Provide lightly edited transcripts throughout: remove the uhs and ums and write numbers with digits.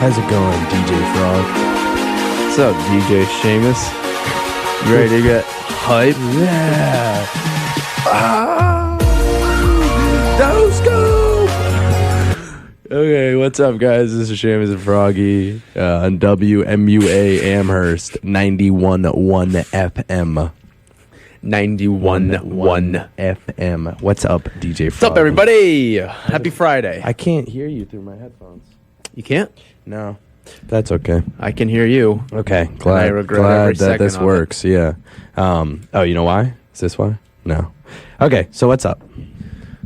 How's it going, DJ Frog? What's up, DJ Seamus? You ready to get hype? Yeah. Don't go. Okay, what's up, guys? This is Seamus and Froggy on WMUA Amherst 91.1 FM. 91.1 FM. What's up, DJ Frog? What's up, everybody? Happy Friday. I can't hear you through my headphones. You can't? No. That's okay. I can hear you. Okay, glad that this works. Yeah. Oh, you know why? Is this why? No. Okay, so what's up?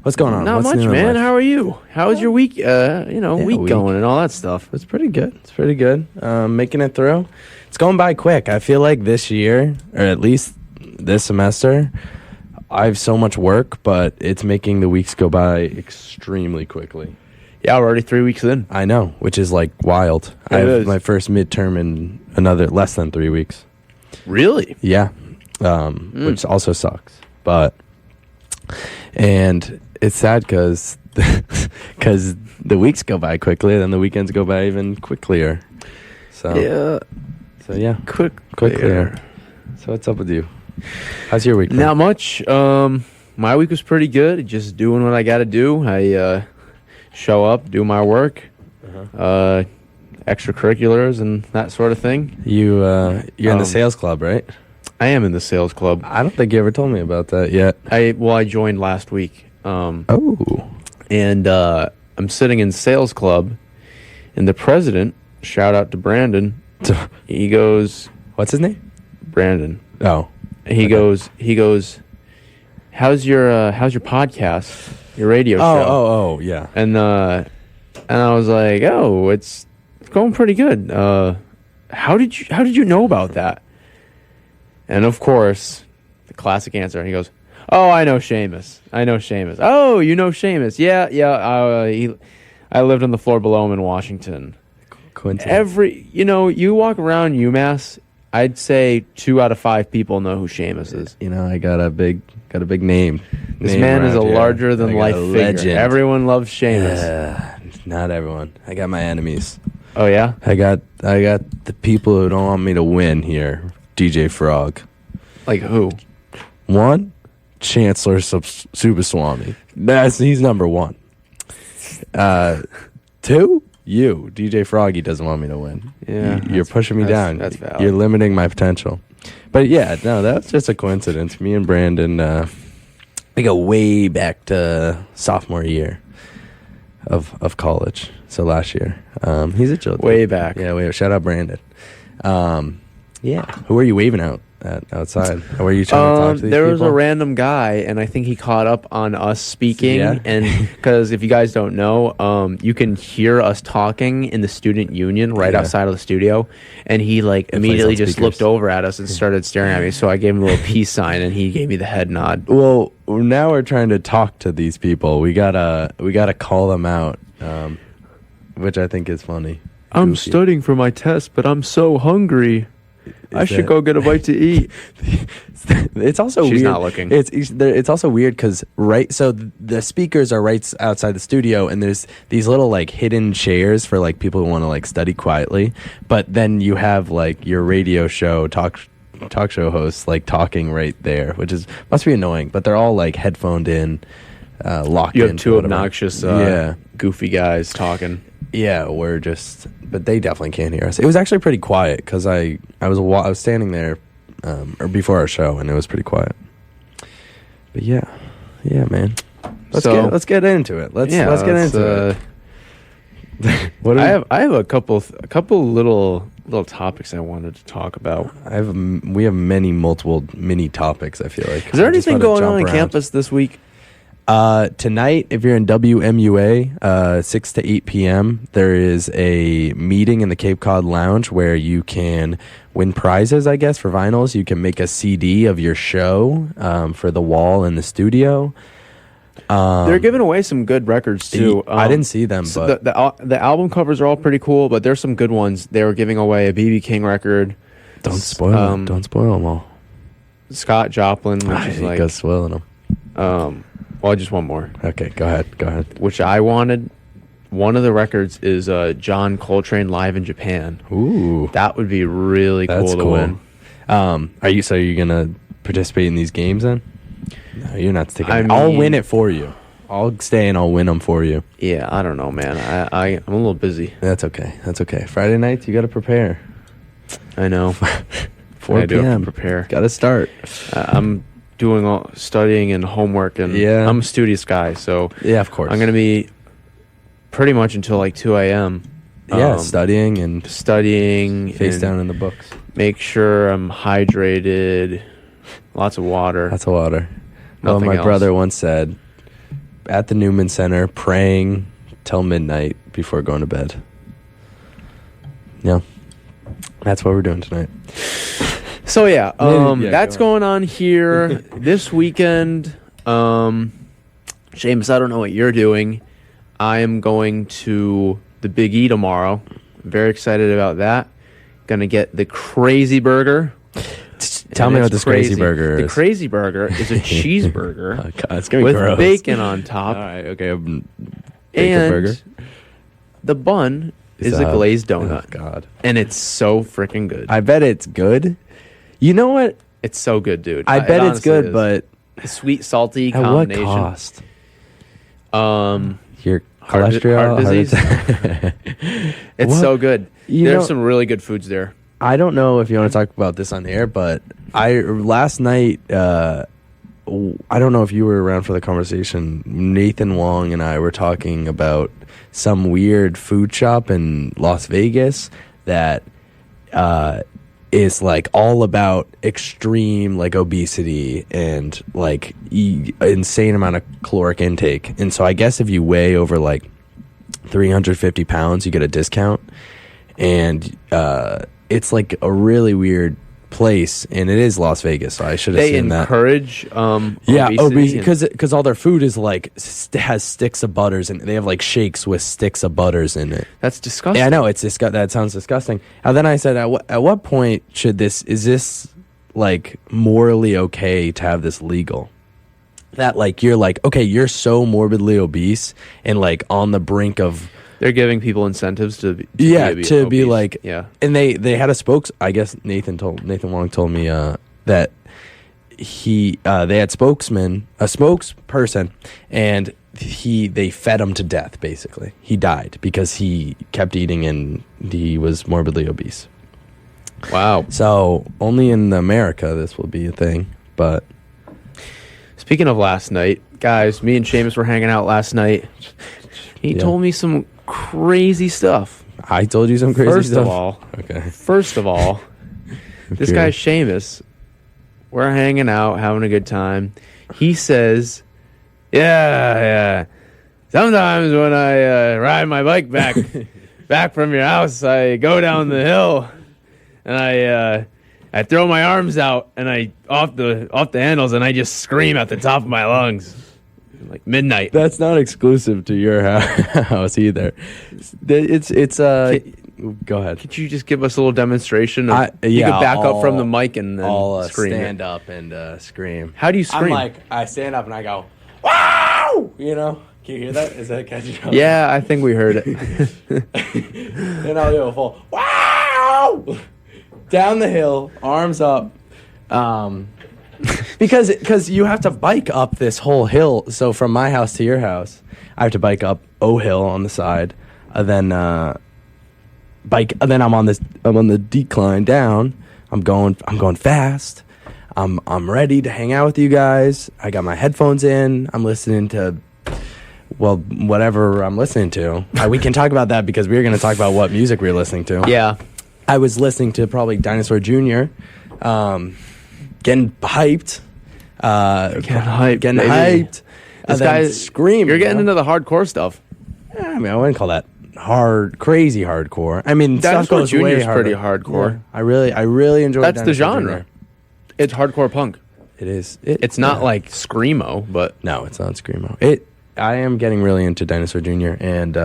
What's going on? Not What's much, new in man. life? How are you? How was your week? Week week. going and all that stuff. It's pretty good. It's pretty good. Making it through. It's going by quick. I feel like this year, or at least this semester, I have so much work, but it's making the weeks go by extremely quickly. Yeah, we're already 3 weeks in. I know, which is like wild. I have my first midterm in another less than 3 weeks. Really? Yeah. Which also sucks. And it's sad because the weeks go by quickly, then the weekends go by even quicker. So yeah, quicker. So what's up with you? How's your week? Not much. My week was pretty good. Just doing what I got to do. I show up, do my work, extracurriculars and that sort of thing. You're in the sales club, right? I am in the sales club. I don't think you ever told me about that yet. I joined last week. And I'm sitting in sales club, and the president, shout out to Brandon, he goes, what's his name? Brandon. Oh. He goes, how's your podcast, your radio show? Oh, yeah. And I was like, oh, it's going pretty good. How did you know about that? And of course, the classic answer. He goes, oh, I know Seamus. Oh, you know Seamus? Yeah. I lived on the floor below him in Washington. Coincidence. You walk around UMass, I'd say 2 out of 5 people know who Seamus is. I got a big name. This man is a larger than life figure. Legend. Everyone loves Seamus. Not everyone. I got my enemies. Oh yeah? I got the people who don't want me to win here. DJ Frog. Like who? 1, Chancellor Subaswamy. He's number 1. 2, you. DJ Froggy doesn't want me to win. Yeah. You're pushing me down. That's valid. You're limiting my potential. But yeah, no, that's just a coincidence. Me and Brandon, we go way back to sophomore year of college. So last year. He's a chill dude. Way back. Yeah, shout out Brandon. Yeah. Who are you waving out at outside? Or were you trying to talk to these There was people? a random guy, and I think he caught up on us speaking. Yeah. And because if you guys don't know, you can hear us talking in the student union right outside of the studio. And he immediately just looked over at us and started staring at me. So I gave him a little peace sign, and he gave me the head nod. Well, now we're trying to talk to these people. We gotta call them out, which I think is funny. I'm studying for my test, but I'm so hungry. I should go get a bite to eat. It's also weird. She's not looking. It's also weird because so the speakers are right outside the studio, and there's these little hidden chairs for people who want to study quietly. But then you have your radio show talk show hosts talking right there, which must be annoying. But they're all headphoned in, locked in. You have 2 obnoxious, goofy guys talking. Yeah, but they definitely can't hear us. It was actually pretty quiet because I was standing there or before our show, and it was pretty quiet. But yeah, man. Let's get into it. Let's get into it. I have a couple little topics I wanted to talk about. We have multiple mini topics. I feel like. Is there anything going on campus this week? Tonight, if you're in WMUA, 6 to 8 p.m., there is a meeting in the Cape Cod Lounge where you can win prizes, I guess, for vinyls. You can make a CD of your show for the wall in the studio. They're giving away some good records, too. I didn't see them, but... The album covers are all pretty cool, but there's some good ones. They were giving away a B.B. King record. Don't spoil them. Don't spoil them all. Scott Joplin, which is go spoiling them. Well, just one more. Okay, go ahead. Which I wanted, one of the records is John Coltrane live in Japan. Ooh, That would be really that's cool to win. Are you gonna participate in these games then? No, you're not sticking. I I'll mean- win it for you. I'll stay and I'll win them for you. Yeah, I don't know, man. I'm a little busy. That's okay. That's okay. Friday nights, you got to prepare. I know. 4 I do have p.m. to prepare. Got to start. I'm doing all studying and homework, and Yeah. I'm a studious guy, so Yeah, of course. I'm gonna be pretty much until like 2 a.m. Yeah, studying and studying, face and down in the books. make sure I'm hydrated, lots of water. That's a water. Well, Nothing my else. brother once said, at the Newman Center, praying till midnight before going to bed. Yeah, that's what we're doing tonight. So yeah, Yeah, that's go going on here this weekend. Seamus, I don't know what you're doing. I am going to the Big E tomorrow. I'm very excited about that. Gonna get the Crazy Burger. Tell And me it's what this crazy burger The is. Crazy Burger is a cheeseburger Oh, God, it's gonna be with gross. bacon on top, All right, okay. Bacon and burger. the bun is a glazed donut, Oh, God. and it's so freaking good. I bet it's good. You know what? It's so good, dude. I It bet it's honestly good, is. but Sweet, salty at what combination. cost? Your Heart- cholesterol, heart disease? attack? It's What? so good. You There's know- some really good foods there. I don't know if you want to talk about this on air, but last night, I don't know if you were around for the conversation. Nathan Wong and I were talking about some weird food shop in Las Vegas that is like all about extreme like obesity and like insane amount of caloric intake. And so I guess if you weigh over like 350 pounds, you get a discount. And it's like a really weird place, and it is Las Vegas, so I should have They seen that. encourage Yeah, obesity. because all their food is like has sticks of butters, and they have like shakes with sticks of butters in it. That's disgusting. Yeah, I know it's that sounds disgusting. And then I said, at what point is this like morally okay to have this legal? That like you're like, okay, you're so morbidly obese and like on the brink of. They're giving people incentives to be Be obese. like, yeah. And they had I guess Nathan Wong told me that they had a spokesperson, and they fed him to death. Basically, he died because he kept eating and he was morbidly obese. Wow. So only in America this will be a thing. But Speaking of last night, guys, me and Seamus were hanging out last night. He Yeah. told me some crazy stuff. I told you some crazy First stuff. of all, this Okay. guy Seamus, we're hanging out, having a good time. He says, yeah. Sometimes when I ride my bike back from your house, I go down the hill and I throw my arms out and I off the handles and I just scream at the top of my lungs, like midnight. That's not exclusive to your house either. It's go ahead. Could you just give us a little demonstration? You yeah, could back up from I'll- the mic and then I'll scream. stand up and scream. How do you scream? I stand up and I go, wow! You know? Can you hear that? Is that catchy? Yeah, I think we heard it. Then I'll do a full, wow! Down the hill, arms up. Because you have to bike up this whole hill. So from my house to your house, I have to bike up O Hill on the side, and then then I'm on the decline down. I'm going fast. I'm ready to hang out with you guys. I got my headphones in. I'm listening to whatever I'm listening to. We can talk about that because we're going to talk about what music we're listening to. Yeah. I was listening to probably Dinosaur Jr. Getting hyped. Getting baby. hyped. This Then guy's screaming. You're getting you know? into the hardcore stuff. I mean, I wouldn't call that crazy hardcore. I mean, stuff Dinosaur goes Jr. way is pretty harder. hardcore. Yeah. I really enjoy. That's the Dinosaur genre. Jr. It's hardcore punk. It is. It's not yeah. like screamo, but No, it's not screamo. I am getting really into Dinosaur Jr. and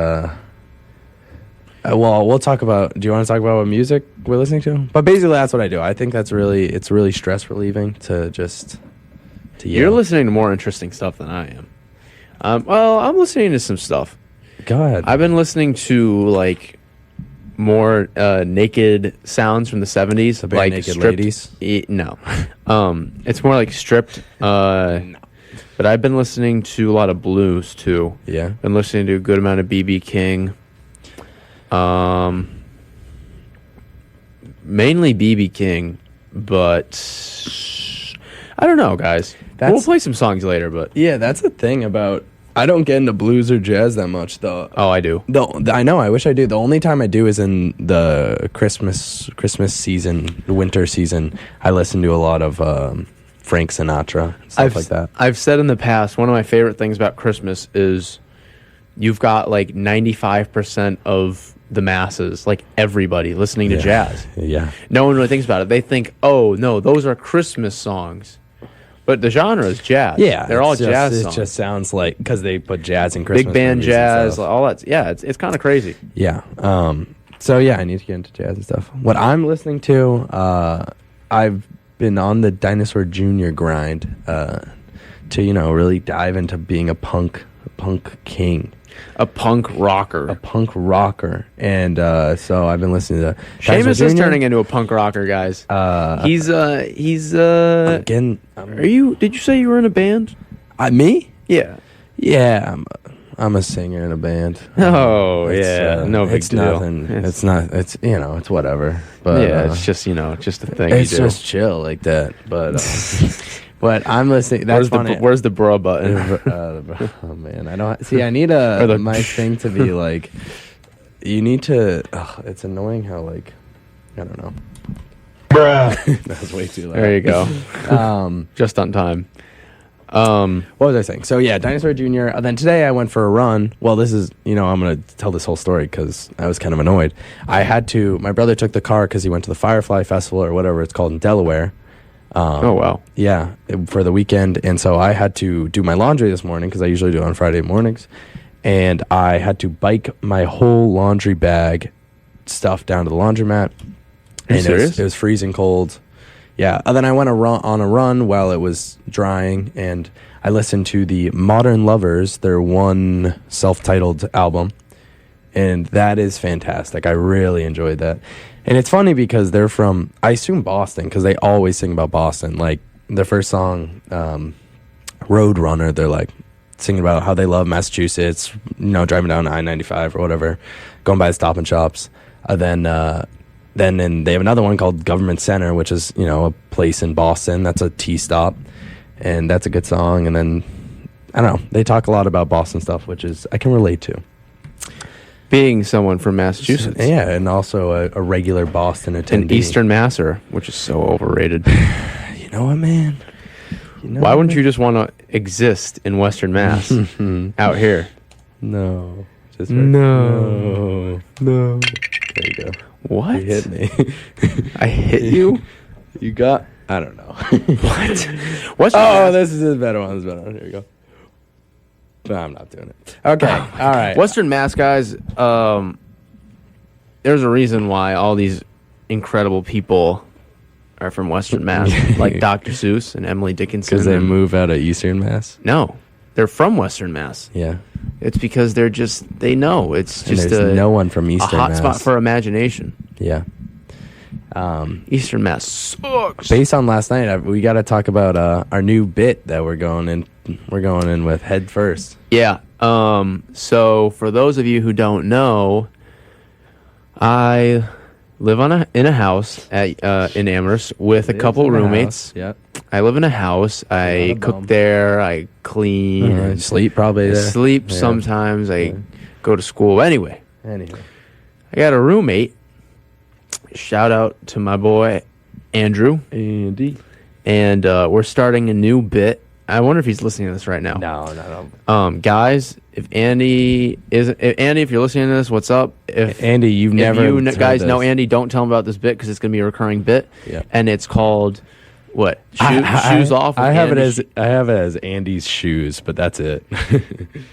we'll talk about. Do you want to talk about what music we're listening to? But basically, that's what I do. I think it's really stress relieving to just to yell. you're listening to more interesting stuff than I am. Well, I'm listening to some stuff. Go ahead. I've been listening to like more naked sounds from the 70s, The Bare like Naked stripped, Ladies? No, it's more like stripped. But I've been listening to a lot of blues too. Yeah. Been listening to a good amount of B.B. King. Mainly B.B. King, but I don't know, guys. We'll play some songs later, but Yeah, that's the thing about... I don't get into blues or jazz that much, though. oh, I do. I know. I wish I do. The only time I do is in the Christmas season, the winter season. I listen to a lot of Frank Sinatra and stuff like that. I've said in the past, one of my favorite things about Christmas is you've got like 95% of the masses, like everybody, listening to jazz. Yeah. No one really thinks about it. They think, oh, no, those are Christmas songs. But the genre is jazz. Yeah, they're all it's just, jazz it songs. It just sounds like, because they put jazz in Christmas Big band movies and jazz, stuff. all that. Yeah, it's kind of crazy. Yeah. So yeah, I need to get into jazz and stuff. What I'm listening to, I've been on the Dinosaur Jr. grind to really dive into being a punk king. A punk rocker. And so I've been listening to Seamus Dinosaur is Jr. turning into a punk rocker, guys. He's Again, Did you say you were in a band? me? Yeah. Yeah, I'm a singer in a band. Oh, It's, yeah. No big it's deal. Nothing. It's not. It's it's whatever. But Yeah, it's just just a thing it's you do. just chill like that. But but I'm listening. That's funny. Where's the bro button? Oh man, I don't see. I need my thing to be like. You need to. It's annoying how like, I don't know. Bruh. That was way too loud. There you go. Just on time. What was I saying? So yeah, Dinosaur Jr. Then today I went for a run. Well, this is, I'm going to tell this whole story because I was kind of annoyed. My brother took the car because he went to the Firefly Festival or whatever it's called in Delaware. Oh, wow. Yeah, for the weekend. And so I had to do my laundry this morning because I usually do it on Friday mornings. And I had to bike my whole laundry bag stuff down to the laundromat. Are you serious? It was freezing cold. Yeah. And then I went on a run while it was drying, and I listened to the Modern Lovers, their one self-titled album, and that is fantastic. I really enjoyed that. And it's funny because they're from, I assume, Boston, because they always sing about Boston. Like, their first song, Road Runner, they're like singing about how they love Massachusetts, driving down I-95 or whatever, going by the Stop and Shops. Then they have another one called Government Center, which is, a place in Boston. That's a T stop, and that's a good song. And then, I don't know, they talk a lot about Boston stuff, which is, I can relate to. Being someone from Massachusetts. Yeah, and also a regular Boston attendee. An Eastern Masser, which is so overrated. You know what, man? Why wouldn't you just want to exist in Western Mass out here? No. No. There you go. What? You hit me. I hit you? You got... I don't know. What? What's this is a better one. Here we go. No, I'm not doing it. Okay. All right. Western Mass, guys, there's a reason why all these incredible people are from Western Mass, like Dr. Seuss and Emily Dickinson. Because they move out of Eastern Mass? No. They're from Western Mass. Yeah. It's because they know. It's just no one from Eastern Mass. Mass. A hot spot for imagination. Yeah. Eastern Mass sucks. Based on last night, we got to talk about our new bit that we're going in with head first. Yeah. So for those of you who don't know, I live in a house in Amherst with a couple roommates. Yep. I live in a house. I cook there. I clean. Sleep probably there. Sleep sometimes. I go to school. Anyway, I got a roommate. Shout out to my boy Andrew. Andy. And we're starting a new bit. I wonder if he's listening to this right now. No. Guys, if Andy, if you're listening to this, what's up? If Andy, you guys know Andy, don't tell him about this bit because it's gonna be a recurring bit. Yeah. And it's called what? Shoes off. I have it as Andy's shoes, but that's it.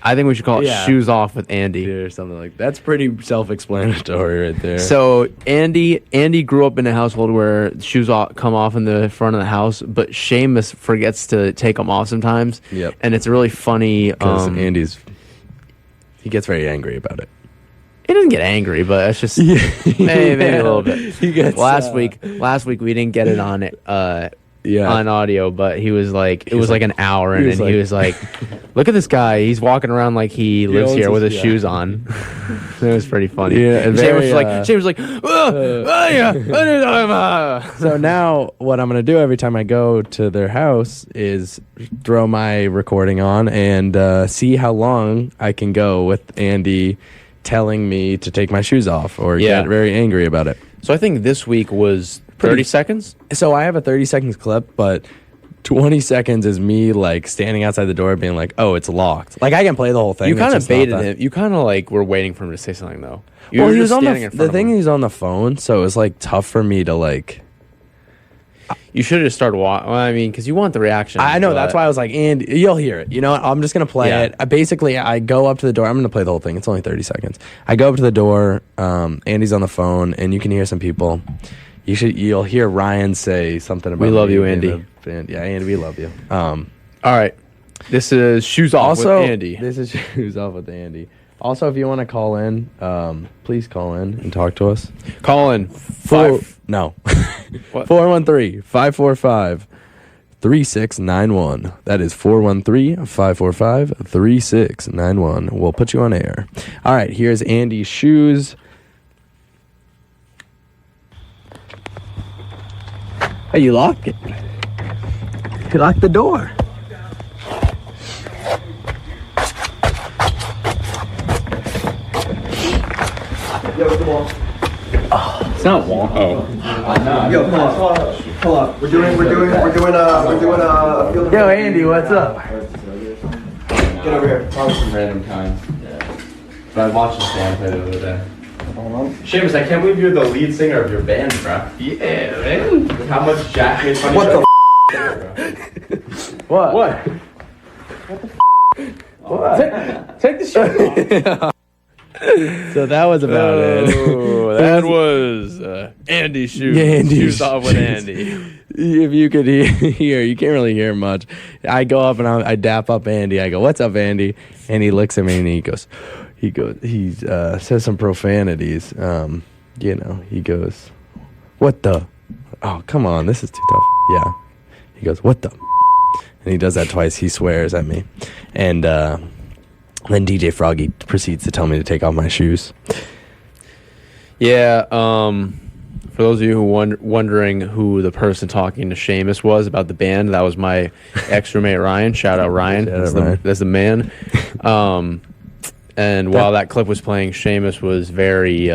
I think we should call it Shoes Off with Andy or something like that. That's pretty self-explanatory right there. So Andy grew up in a household where shoes come off in the front of the house, but Seamus forgets to take them off sometimes. Yep. And it's really funny. Because Andy's He gets very angry about it. He doesn't get angry, but it's just maybe a little bit. He gets, last week we didn't get it on it on audio, but he was like, it was like an hour, and he was like, look at this guy. He's walking around like he lives here with his shoes on. It was pretty funny. Yeah, and Shane was like, So now what I'm going to do every time I go to their house is throw my recording on and see how long I can go with Andy telling me to take my shoes off or get very angry about it. So I think this week was 30 seconds. So I have a 30 seconds clip, but 20 seconds is me like standing outside the door being like, oh, it's locked. Like I can play the whole thing. You kind of baited him. You kind of like were waiting for him to say something though. Well, he was on the thing. He's on the phone, so it was like tough for me to like. You should have just started watching. Well, I mean, because you want the reaction. I know. That's why I was like, Andy, you'll hear it. You know what? I'm just going to play it. I go up to the door. I'm going to play the whole thing. It's only 30 seconds. I go up to the door. Andy's on the phone, and you can hear some people. You'll hear Ryan say something about we love you, Andy. Yeah, Andy, we love you. All right. This is Shoes Off with Andy. This is Shoes Off with Andy. Also, if you want to call in, please call in and talk to us. Call in. 413-545-3691. That is 413-545-3691. We'll put you on air. All right, here's Andy's shoes. Hey, you locked it. You locked the door. Yo, come on. It's not long. Oh. Yo, come on. Hold up. We're doing a field. Yo, Andy, what's up? Get over here. Probably some random times. Yeah. But I watched the band play the other day. Seamus, I can't believe you're the lead singer of your band, bro. Yeah, man. With how much Jack made fun What of the What? What? What? Take the shirt off. So that was about it. That was Andy's shoes. Yeah, Andy's shoes off with Andy. If you could hear, you can't really hear much. I go up and I dap up Andy. I go, "What's up, Andy?" And he looks at me and he says some profanities. He goes, "What the? Oh, come on, this is too tough." Yeah. He goes, "What the?" And he does that twice. He swears at me, and then DJ Froggy proceeds to tell me to take off my shoes. Yeah. For those of you who wondering who the person talking to Seamus was about the band, that was my ex-roommate Ryan. Shout out Ryan. That's the man. And while that clip was playing, Seamus was very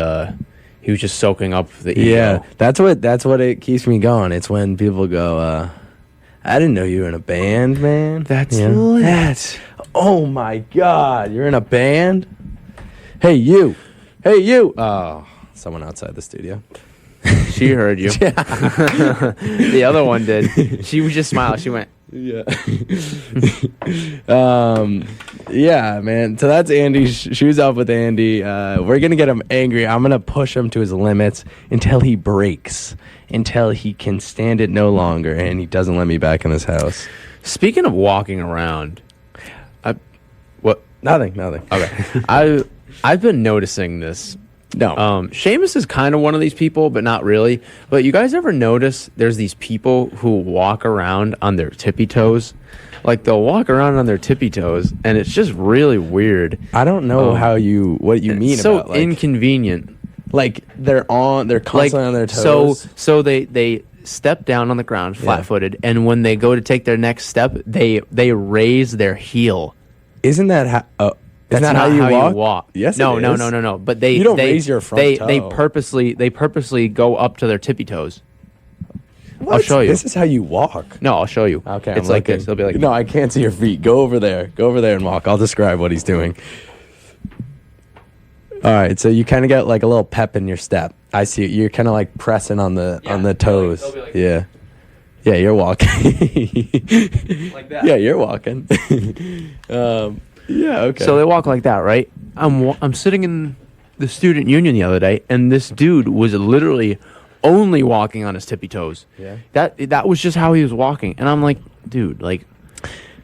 he was just soaking up the ego. Yeah, that's what it keeps me going. It's when people go, "I didn't know you were in a band, man." That's lit. Oh my God, you're in a band? Hey you. Oh, someone outside the studio. She heard you. The other one did. She was just smiling. She went, yeah. Yeah, man. So that's Andy's shoes off with Andy. We're gonna get him angry. I'm gonna push him to his limits until he breaks, until he can stand it no longer, and he doesn't let me back in his house. Speaking of walking around, Nothing. Okay. I've been noticing this. No. Seamus is kind of one of these people, but not really. But you guys ever notice there's these people who walk around on their tippy toes? Like they'll walk around on their tippy toes, and it's just really weird. I don't know what you mean. It's so about, like, inconvenient. Like they're constantly on their toes. So they step down on the ground flat-footed, and when they go to take their next step, they raise their heel. Isn't that how? That's not not how you you walk. Yes, no, it no, is. no. But you don't raise your front toe. They purposely go up to their tippy toes. What? I'll show you. This is how you walk. No, I'll show you. Okay, it's like this. They'll be like, no, I can't see your feet. Go over there and walk. I'll describe what he's doing. All right, so you kind of get like a little pep in your step. I see it. You're kind of like pressing on the toes. They'll be like, yeah. Yeah, you're walking. like that. Yeah, you're walking. Yeah, okay. So they walk like that, right? I'm sitting in the student union the other day, and this dude was literally only walking on his tippy toes. Yeah. That was just how he was walking, and I'm like, dude, like,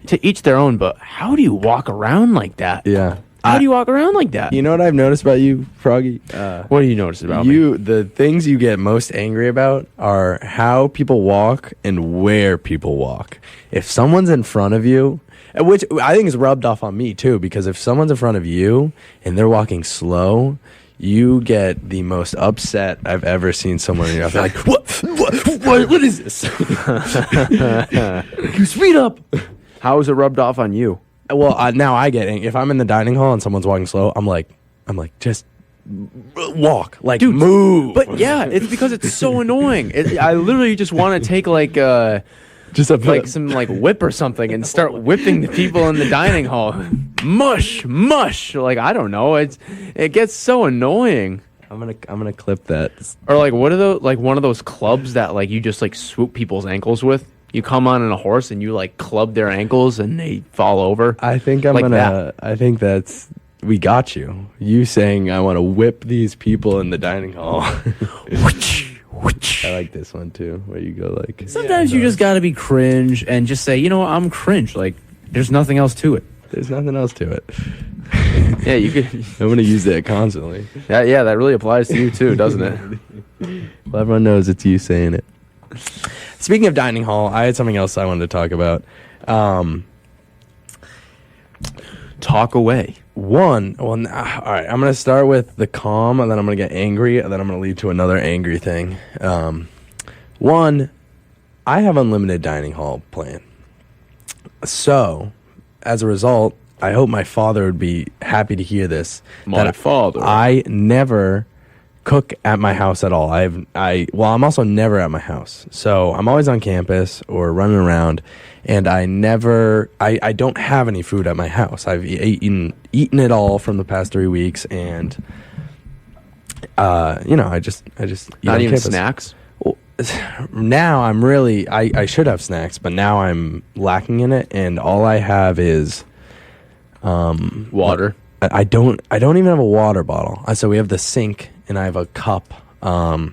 to each their own. But how do you walk around like that? Yeah. How do you walk around like that? You know what I've noticed about you, Froggy? What do you notice about me? You, the things you get most angry about are how people walk and where people walk. If someone's in front of you, which I think is rubbed off on me too, because if someone's in front of you and they're walking slow, you get the most upset I've ever seen someone in your life. They're like, what is this? You speed up. How is it rubbed off on you? Well, now I get it. If I'm in the dining hall and someone's walking slow, I'm like, just walk, like, Dude, move. But yeah, it's because it's so annoying. I literally just want to take like some like whip or something and start whipping the people in the dining hall. Mush. Like, I don't know. It gets so annoying. I'm gonna clip that. Or like, what are those, like one of those clubs that like you just like swoop people's ankles with? You come on a horse and you like club their ankles and they fall over. I think I think that's, we got you. You saying I want to whip these people in the dining hall. I like this one too, where you go like. Sometimes you just gotta be cringe and just say, you know what, I'm cringe. Like, there's nothing else to it. There's nothing else to it. Yeah, you could. I'm gonna use that constantly. Yeah, that really applies to you too, doesn't it? Well, everyone knows it's you saying it. Speaking of dining hall, I had something else I wanted to talk about. Talk away. All right, I'm going to start with the calm, and then I'm going to get angry, and then I'm going to lead to another angry thing. One, I have unlimited dining hall plan. So, as a result, I hope my father would be happy to hear this. Father. I never cook at my house at all. I'm also never at my house. So I'm always on campus or running around, and I don't have any food at my house. I've eaten it all from the past 3 weeks, and I just eat Not on even campus. snacks. Well, now I'm really I should have snacks, but now I'm lacking in it, and all I have is Water. I don't even have a water bottle. So we have the sink, and I have a cup, and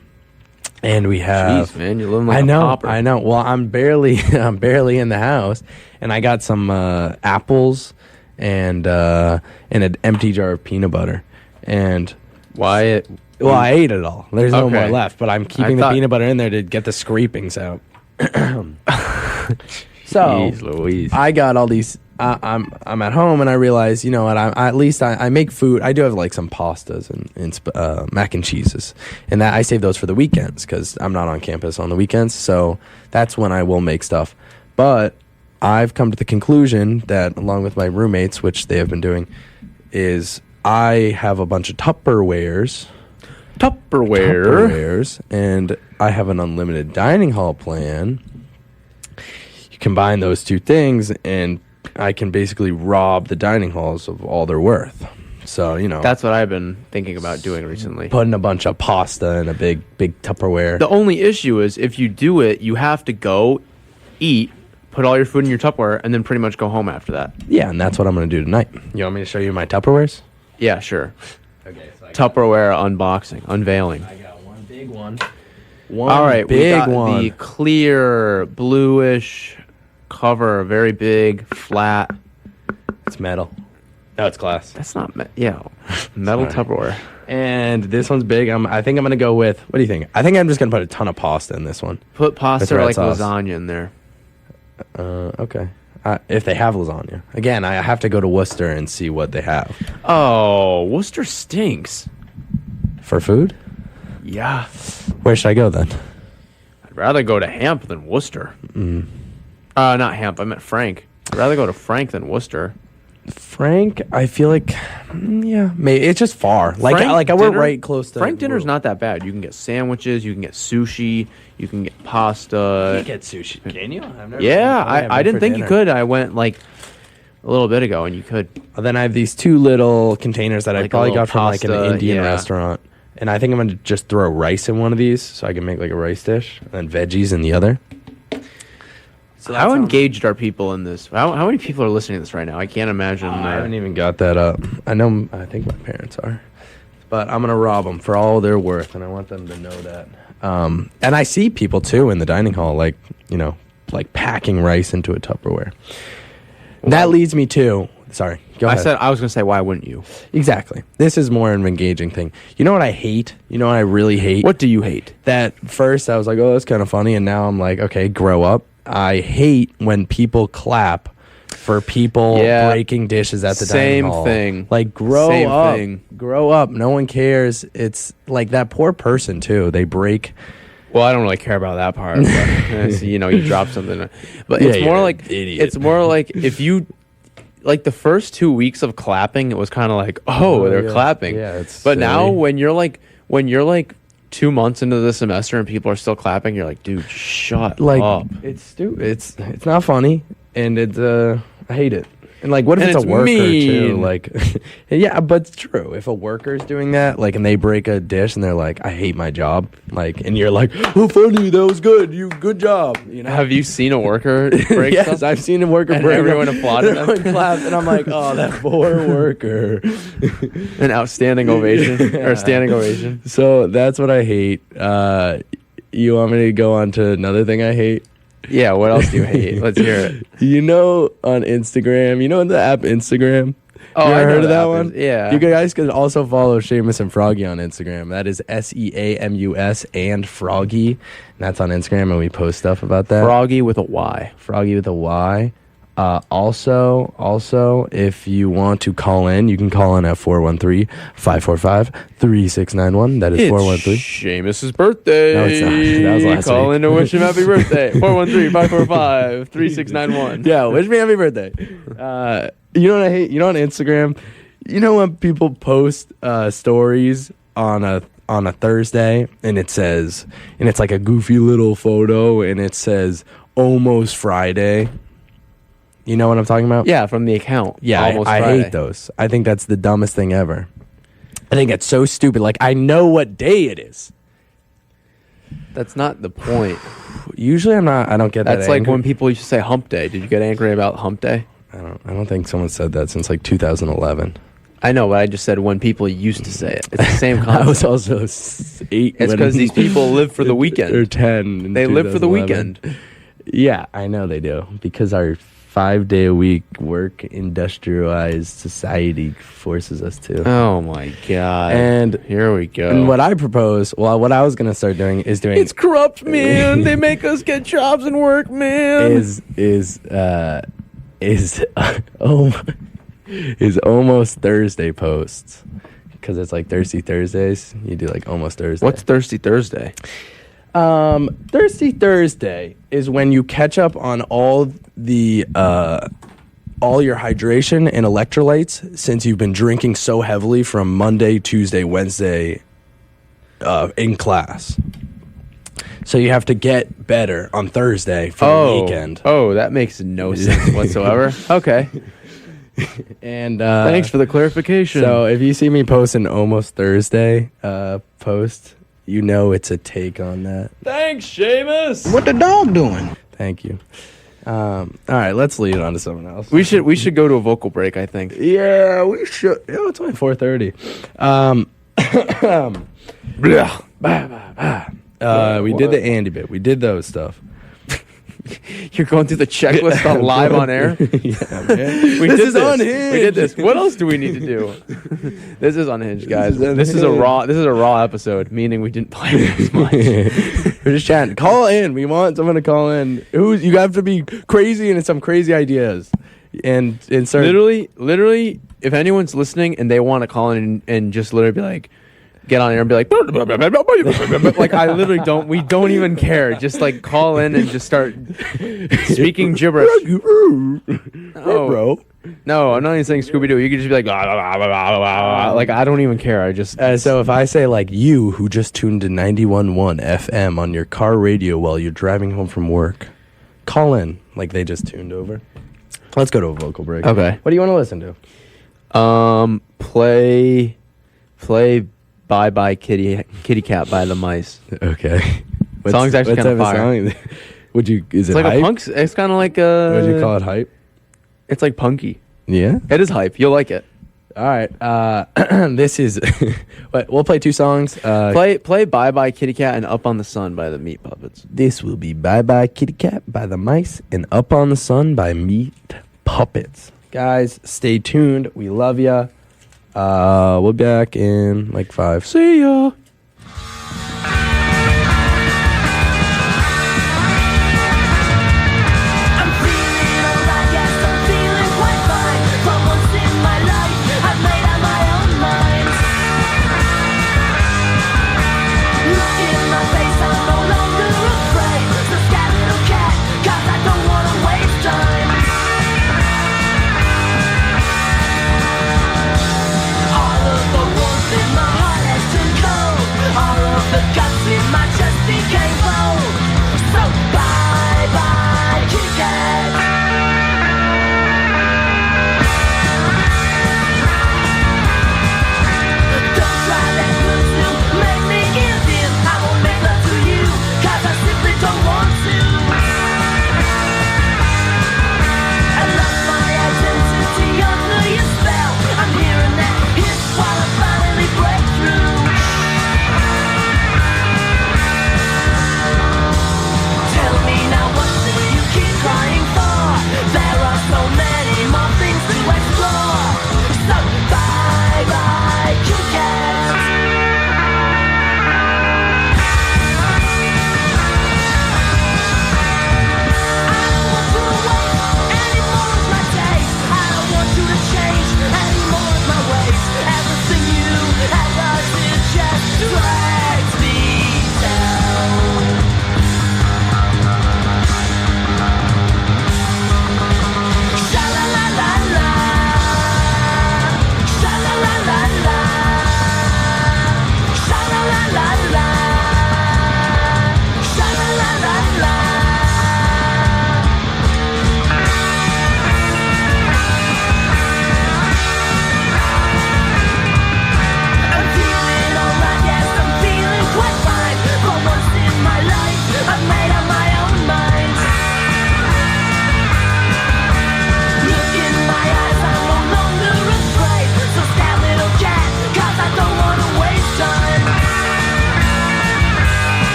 we have. Jeez, man, you're living like a pauper. I know. Well, I'm barely in the house, and I got some apples and an empty jar of peanut butter, and Why? well, I ate it all. There's no more Okay. left, but I'm keeping the peanut butter in there to get the scrapings out. So Jeez Louise. I got all these. I'm at home, and I realize, you know what? I make food. I do have like some pastas and mac and cheeses, and that I save those for the weekends because I'm not on campus on the weekends. So that's when I will make stuff. But I've come to the conclusion that, along with my roommates, which they have been doing, is I have a bunch of Tupperwares, and I have an unlimited dining hall plan. You combine those two things, and I can basically rob the dining halls of all they're worth. So, That's what I've been thinking about doing recently. putting a bunch of pasta in a big Tupperware. The only issue is if you do it, you have to go eat, put all your food in your Tupperware, and then pretty much go home after that. Yeah, and that's what I'm going to do tonight. You want me to show you my Tupperwares? Yeah, sure. Okay, so Tupperware unboxing, unveiling. I got one big one. All right, we big got one. the clear bluish cover, very big, flat. It's metal. No, it's glass. That's not metal Sorry. Tupperware. And this one's big. I think I'm going to go with, what do you think? I think I'm just going to put a ton of pasta in this one. Put pasta With or red like sauce. lasagna in there. Okay. If they have lasagna. Again, I have to go to Worcester and see what they have. Oh, Worcester stinks. For food? Yeah. Where should I go then? I'd rather go to Hamp than Worcester. Not Hamp. I meant Frank. I'd rather go to Frank than Worcester. Frank, I feel like, yeah, maybe it's just far. We're right close to. Frank dinner's not that bad. You can get sandwiches, you can get sushi, you can get pasta. You can't get sushi, can you? I've never Yeah, been I didn't for think you dinner. could. I went like a little bit ago, and you could. Then I have these two little containers that I Like a probably little got from like an pasta, Indian yeah. restaurant, and I think I'm gonna just throw rice in one of these so I can make like a rice dish, and then veggies in the other. So How engaged are people in this? How many people are listening to this right now? I can't imagine. I haven't even got that up. I think my parents are, but I'm gonna rob them for all they're worth, and I want them to know that. And I see people too in the dining hall, like packing rice into a Tupperware. That leads me to Sorry. Go I ahead. said I was going to say, why wouldn't you? Exactly. This is more an engaging thing. You know what I hate? You know what I really hate? What do you hate? That first I was like, oh, that's kind of funny. And now I'm like, okay, grow up. I hate when people clap for people breaking dishes at the dining hall. Same thing. Like, grow Same up. thing. Grow up. No one cares. It's like that poor person, too. They break. Well, I don't really care about that part. But, you know, you drop something. But Yeah, it's more you're like an idiot. it's more like if you like the first 2 weeks of clapping, it was kind of like, oh, they're yeah. clapping. Yeah, it's but now silly. when you're like 2 months into the semester and people are still clapping, you're like, dude, shut up. It's stupid. It's not funny, and it's I hate it. And like, what if And it's a it's worker too? mean. Like, yeah, but it's true. If a worker's doing that, like, and they break a dish, and they're like, "I hate my job," like, and you're like, "Oh, funny, that was good. Good job." You know? Have you seen a worker break Yes, stuff? I've seen a worker And break. everyone applauded them? Everyone clapped, and I'm like, "Oh, that poor worker." An outstanding ovation or a standing ovation. So that's what I hate. You want me to go on to another thing I hate? Yeah, what else do you hate? Let's hear it. You know, on Instagram, you know the app Instagram? Oh, you I ever know heard of the that app one? is- yeah. You guys can also follow Seamus and Froggy on Instagram. That is SEAMUS and Froggy. And that's on Instagram, and we post stuff about that. Froggy with a Y. Froggy with a Y. Also, if you want to call in, you can call in at 413-545-3691. That is 413. Seamus's birthday. No, it's not. That was last Call week. in to wish him happy birthday. 413-545-3691. Yeah, wish me happy birthday. You know what I hate? You know, on Instagram, you know when people post stories on a Thursday, and it says, and it's like a goofy little photo, and it says almost Friday. You know what I'm talking about? Yeah, from the account. Yeah, Almost I Friday. hate those. I think that's the dumbest thing ever. I think it's so stupid. Like, I know what day it is. That's not the point. Usually I don't get that. That's like angry. when people used to say hump day. Did you get angry about hump day? I don't think someone said that since like 2011. I know, but I just said when people used to say it. It's the same I concept. was also 8. It's because these people live for the weekend. Or 10. in They live for the 2011. weekend. Yeah, I know they do. Because our 5-day-a-week work industrialized society forces us to. Oh my god. And here we go. And what I propose, well, what I was going to start doing is doing It's corrupt, man. They make us get jobs and work, man. is almost Thursday posts, because it's like Thirsty Thursdays. You do like almost Thursday. What's Thirsty Thursday? Thirsty Thursday is when you catch up on all your hydration and electrolytes since you've been drinking so heavily from Monday, Tuesday, Wednesday in class. So you have to get better on Thursday for the weekend. Oh, that makes no sense whatsoever. Okay. And Thanks for the clarification. So if you see me post an almost Thursday post, you know it's a take on that. Thanks, Seamus. What the dog doing? Thank you. All right, let's lead it on to someone else. We should go to a vocal break, I think. Yeah, we should. Yeah, it's only 4:30. We did the Andy bit. We did those stuff. You're going through the checklist on live on air. Yeah, man. We This did is this. unhinged. We did this. What else do we need to do? This is unhinged, guys. This is unhinged. This is a raw episode, meaning we didn't play it as much. We're just chatting. Call in. We want someone to call in. You have to be crazy and some crazy ideas. And start. Literally, if anyone's listening and they want to call in and just literally be like, get on air and be like, like I literally don't. We don't even care. Just like call in and just start speaking gibberish. Bro. No, I'm not even saying Scooby Doo. You could just be like, like I don't even care. I just So if I say like you who just tuned to 91.1 FM on your car radio while you're driving home from work, call in like they just tuned over. Let's go to a vocal break. Okay. What do you want to listen to? Play Bye Bye Kitty Cat by the Mice. Okay. Song's actually what kinda type of fire. song? Would you? Is It's it like hype? a punk. It's kind of like a. Would you call it hype? It's like punky. Yeah. It is hype. You'll like it. All right. This is. We'll play 2 songs. Play Bye Bye Kitty Cat and Up on the Sun by the Meat Puppets. This will be Bye Bye Kitty Cat by the Mice and Up on the Sun by Meat Puppets. Guys, stay tuned. We love ya. We'll be back in like 5. See ya.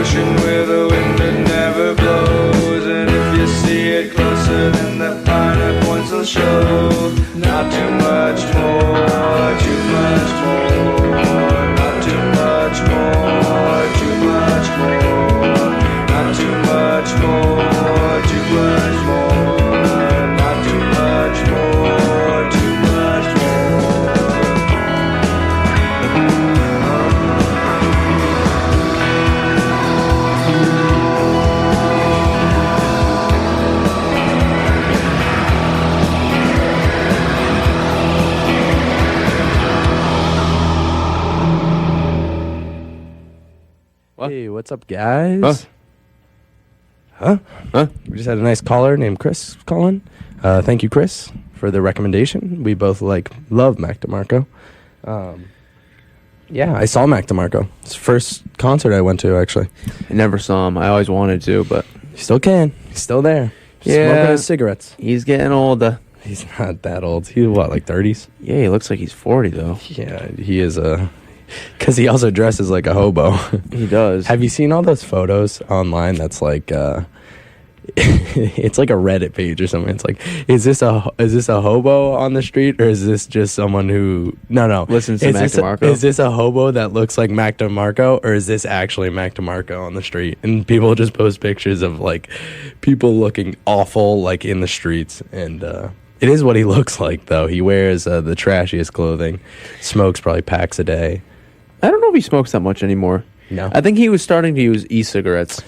ocean where the wind never blows. And if you see it closer, then the finer points will show. Not too much more, too much more. Not too much more, too much more. Not too much more, too much more. Not too much more, too much more. Hey, what's up, guys? Huh? We just had a nice caller named Chris calling. Thank you, Chris, for the recommendation. We both love Mac DeMarco. Yeah, I saw Mac DeMarco. It's the first concert I went to, actually. I never saw him. I always wanted to, but You still can. He's still there. Yeah. Smoking his cigarettes. he's getting older. He's not that old. He's what, like 30s? Yeah, he looks like he's 40 though. Yeah, he is because he also dresses like a hobo. He does. Have you seen all those photos online that's like it's like a Reddit page or something. It's like, is this a hobo on the street, or is this just someone who listens to is Mac this DeMarco? Is this a hobo that looks like Mac DeMarco, or is this actually Mac DeMarco on the street? And people just post pictures of like people looking awful like in the streets, and it is what he looks like though. He wears the trashiest clothing, smokes probably packs a day. I don't know if he smokes that much anymore. No. I think he was starting to use e-cigarettes.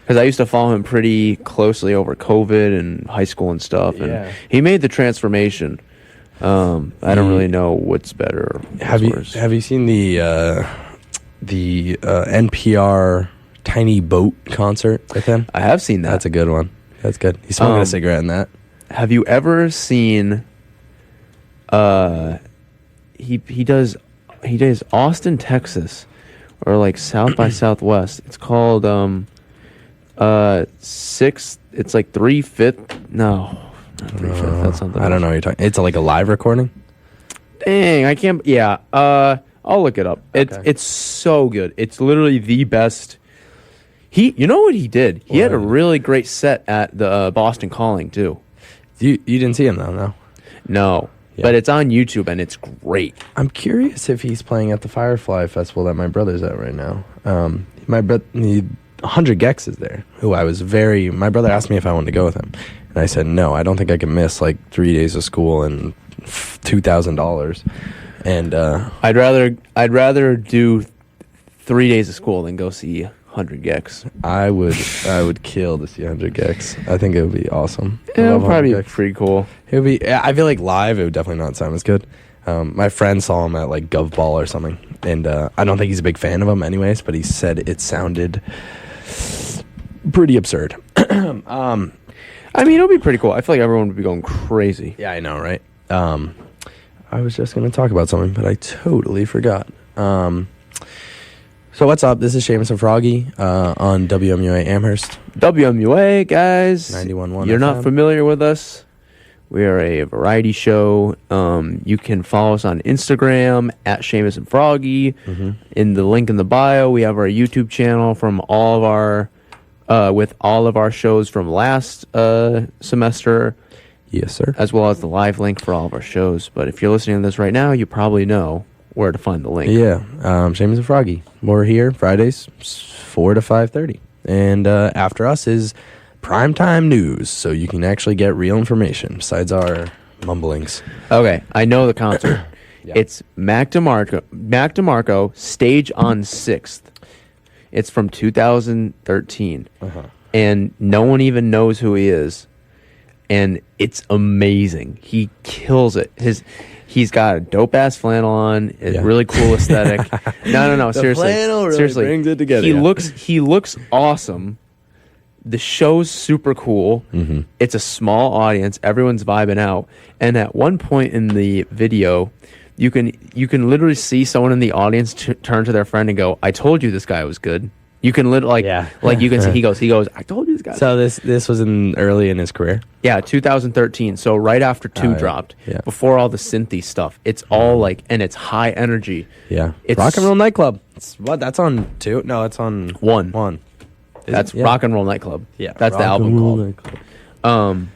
Because I used to follow him pretty closely over COVID and high school and stuff. And Yeah. he made the transformation. I don't really know what's better or what's worse. Have you seen the NPR Tiny Boat concert with him? I have seen that. That's a good one. That's good. He's smoking a cigarette in that. Have you ever seen he does Austin, Texas, or like South by Southwest. It's called sixth. It's like 3/5. No, not 3/5. That's something. I don't know what you're talking. It's like a live recording. Dang, I can't. Yeah, I'll look it up. Okay. It's so good. It's literally the best. You know what he did? He had a really great set at the Boston Calling too. You didn't see him though, no? No, Yeah. but it's on YouTube and it's great. I'm curious if he's playing at the Firefly Festival that my brother's at right now. My 100 Gex is there. My brother asked me if I wanted to go with him, and I said no. I don't think I can miss like 3 days of school and $2,000. And I'd rather do 3 days of school than go see 100 Gex. I would kill to see 100 Gex. I think it would be awesome. Yeah, it would probably be 100 Gex. pretty cool. It would be. I feel like live, it would definitely not sound as good. My friend saw him at like GovBall or something, and I don't think he's a big fan of him, anyways. But he said it sounded pretty absurd. I mean, it would be pretty cool. I feel like everyone would be going crazy. Yeah, I know, right? I was just going to talk about something, but I totally forgot. So what's up? This is Seamus and Froggy on WMUA Amherst. WMUA, guys. 91.1 You're not FM. familiar with us. We are a variety show. You can follow us on Instagram at Seamus and Froggy. Mm-hmm. In the link in the bio, we have our YouTube channel from all of our with all of our shows from last semester, Yes, sir. as well as the live link for all of our shows. But if you're listening to this right now, you probably know where to find the link. Yeah, Seamus and Froggy. We're here Fridays, 4 to 5:30, and after us is primetime news, so you can actually get real information besides our mumblings. Okay, I know the concert. Yeah. It's Mac DeMarco, Stage on 6th. It's from 2013. Uh-huh. And no one even knows who he is. And it's amazing. He kills it. He's got a dope-ass flannel on, a Yeah. really cool aesthetic. No, The seriously. flannel really seriously. brings it together, He yeah. he looks awesome. The show's super cool. Mm-hmm. It's a small audience. Everyone's vibing out. And at one point in the video, you can literally see someone in the audience turn to their friend and go, "I told you this guy was good." You can literally Yeah. you can see he goes. I told you this guy. So this was early in his career. Yeah, 2013. So right after 2 yeah. dropped, Yeah. before all the synthy stuff. It's all like, and it's high energy. Yeah, It's- Rock and Roll Nightclub. That's on 2. No, it's on One. 1. Is That's it? Yeah. Rock and Roll Nightclub. Yeah, that's the Rock and album Roll called. Nightclub.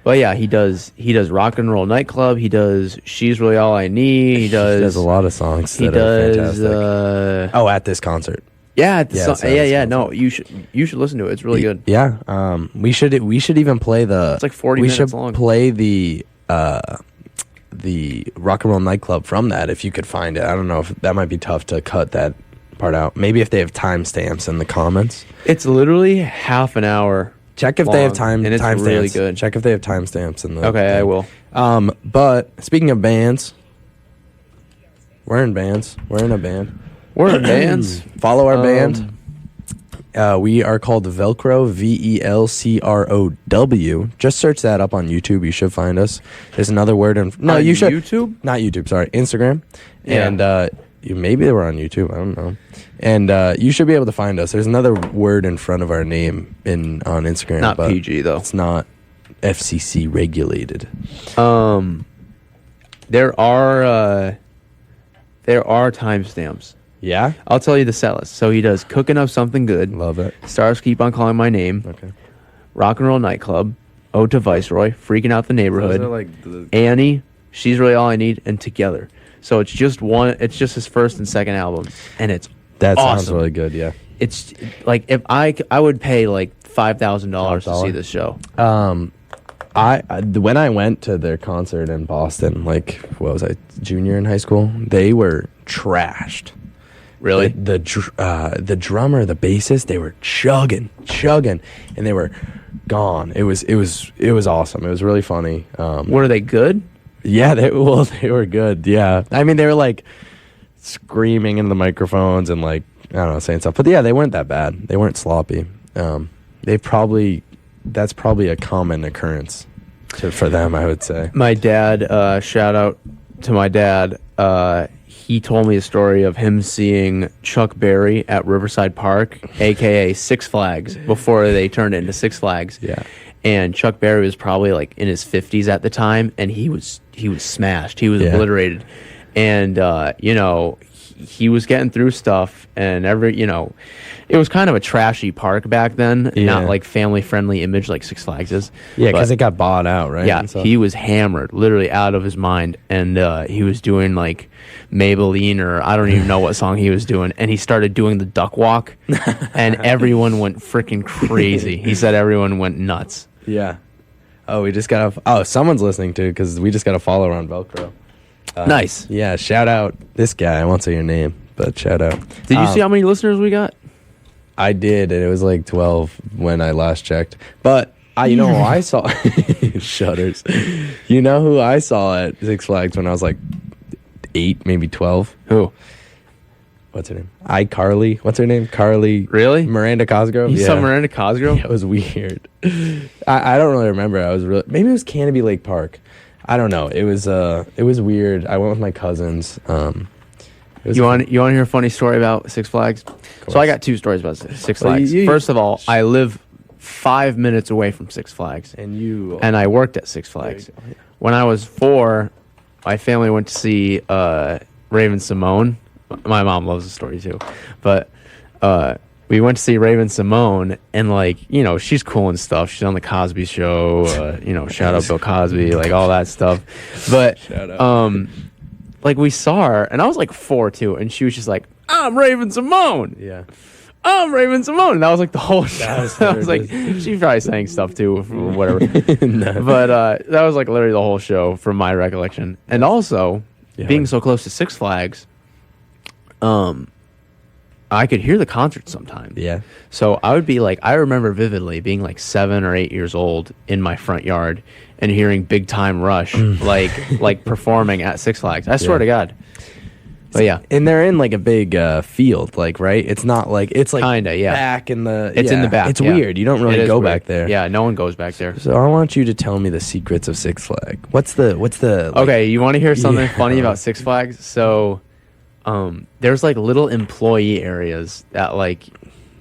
But yeah, he does Rock and Roll Nightclub. He does She's Really All I Need. He does. He does a lot of songs. He that are does. fantastic. At this concert. Yeah, Yeah, so it's yeah. awesome. No, you should listen to it. It's really good. Yeah. We should even play the. It's like 40 we minutes should long. play the Rock and Roll Nightclub from that if you could find it. I don't know if that might be tough to cut that part out. Maybe if they have timestamps in the comments. It's literally half an hour. Check if they have long, and it's timestamps. really good. Check if they have timestamps in the. Okay, I thing. will. But speaking of bands, we're in bands. We're in a band. We're in bands. Follow our band. We are called Velcro, VELCROW. Just search that up on YouTube. You should find us. There's another word in. No, On you should. YouTube? Not YouTube. Sorry, Instagram. Yeah. And maybe they were on YouTube. I don't know. And you should be able to find us. There's another word in front of our name on Instagram. Not but PG though. It's not FCC regulated. There are timestamps. Yeah, I'll tell you the set list. So he does Cooking Up Something Good, love it. Stars Keep on Calling My Name, Okay. Rock and Roll Nightclub, Ode to Viceroy, Freaking Out the Neighborhood, Those are like the- Annie, She's Really All I Need, and Together. So it's just his first and second album, and it's That sounds awesome. really good. Yeah. It's like if I would pay like $5,000 to see this show. When I went to their concert in Boston, like what was I, junior in high school? They were trashed. Really? The drummer, the bassist, they were chugging, and they were gone. It was awesome. It was really funny. Were they good? Yeah, they were good. Yeah, I mean they were like screaming in the microphones and like I don't know saying stuff, but yeah, they weren't that bad. They weren't sloppy. That's probably a common occurrence for them, I would say. My dad, shout out to my dad. He told me a story of him seeing Chuck Berry at Riverside Park, aka Six Flags, before they turned it into Six Flags. Yeah. And Chuck Berry was probably like in his 50s at the time, and he was smashed. He was obliterated, and he was getting through stuff, and it was kind of a trashy park back then, not like family friendly image like Six Flags is. Yeah, because But- it got bought out, right? yeah, And stuff. he was hammered, literally out of his mind, and he was doing like Maybelline, or I don't even know what song he was doing, and he started doing the duck walk, and everyone went freaking crazy. He said everyone went nuts. Yeah. Oh, we just got someone's listening too because we just got a follower on Velcro. Nice. Yeah, shout out this guy. I won't say your name, but shout out. Did you see how many listeners we got? I did, and it was like 12 when I last checked. But you know who I saw? Shudders. You know who I saw at Six Flags when I was like 8, maybe 12? Who? What's her name? iCarly. What's her name? Carly. Really? Miranda Cosgrove. You saw Miranda Cosgrove? It was weird. I don't really remember. Maybe it was Canopy Lake Park. I don't know. It was weird. I went with my cousins. You want to hear a funny story about Six Flags? So I got 2 stories about Six Well, Flags. First of all, I live 5 minutes away from Six Flags, and I worked at Six Flags. When I was 4, my family went to see Raven Simone. My mom loves the story too, but we went to see Raven Simone, and like she's cool and stuff. She's on the Cosby Show. Shout out Bill Cosby, like all that stuff. But Shout out. like we saw her, and I was like 4 too, and she was just like, "I'm Raven Simone." Yeah. I'm Raven Simone. And that was like the whole show. I was like, hilarious. she's probably saying stuff too, or whatever. No. But that was like literally the whole show from my recollection. And also, being so close to Six Flags, I could hear the concert sometimes. Yeah. So I would be like, I remember vividly being like 7 or 8 years old in my front yard and hearing Big Time Rush like performing at Six Flags. I swear to God. But yeah, And they're in like a big field, like, right? It's not like, it's like Kinda, yeah. back in the, it's in the back. It's yeah. weird. You don't It really is go weird. back there. Yeah, no one goes back there. So I want you to tell me the secrets of Six Flags. What's the like, Okay, you want to hear something Yeah. funny about Six Flags? So, there's like little employee areas that like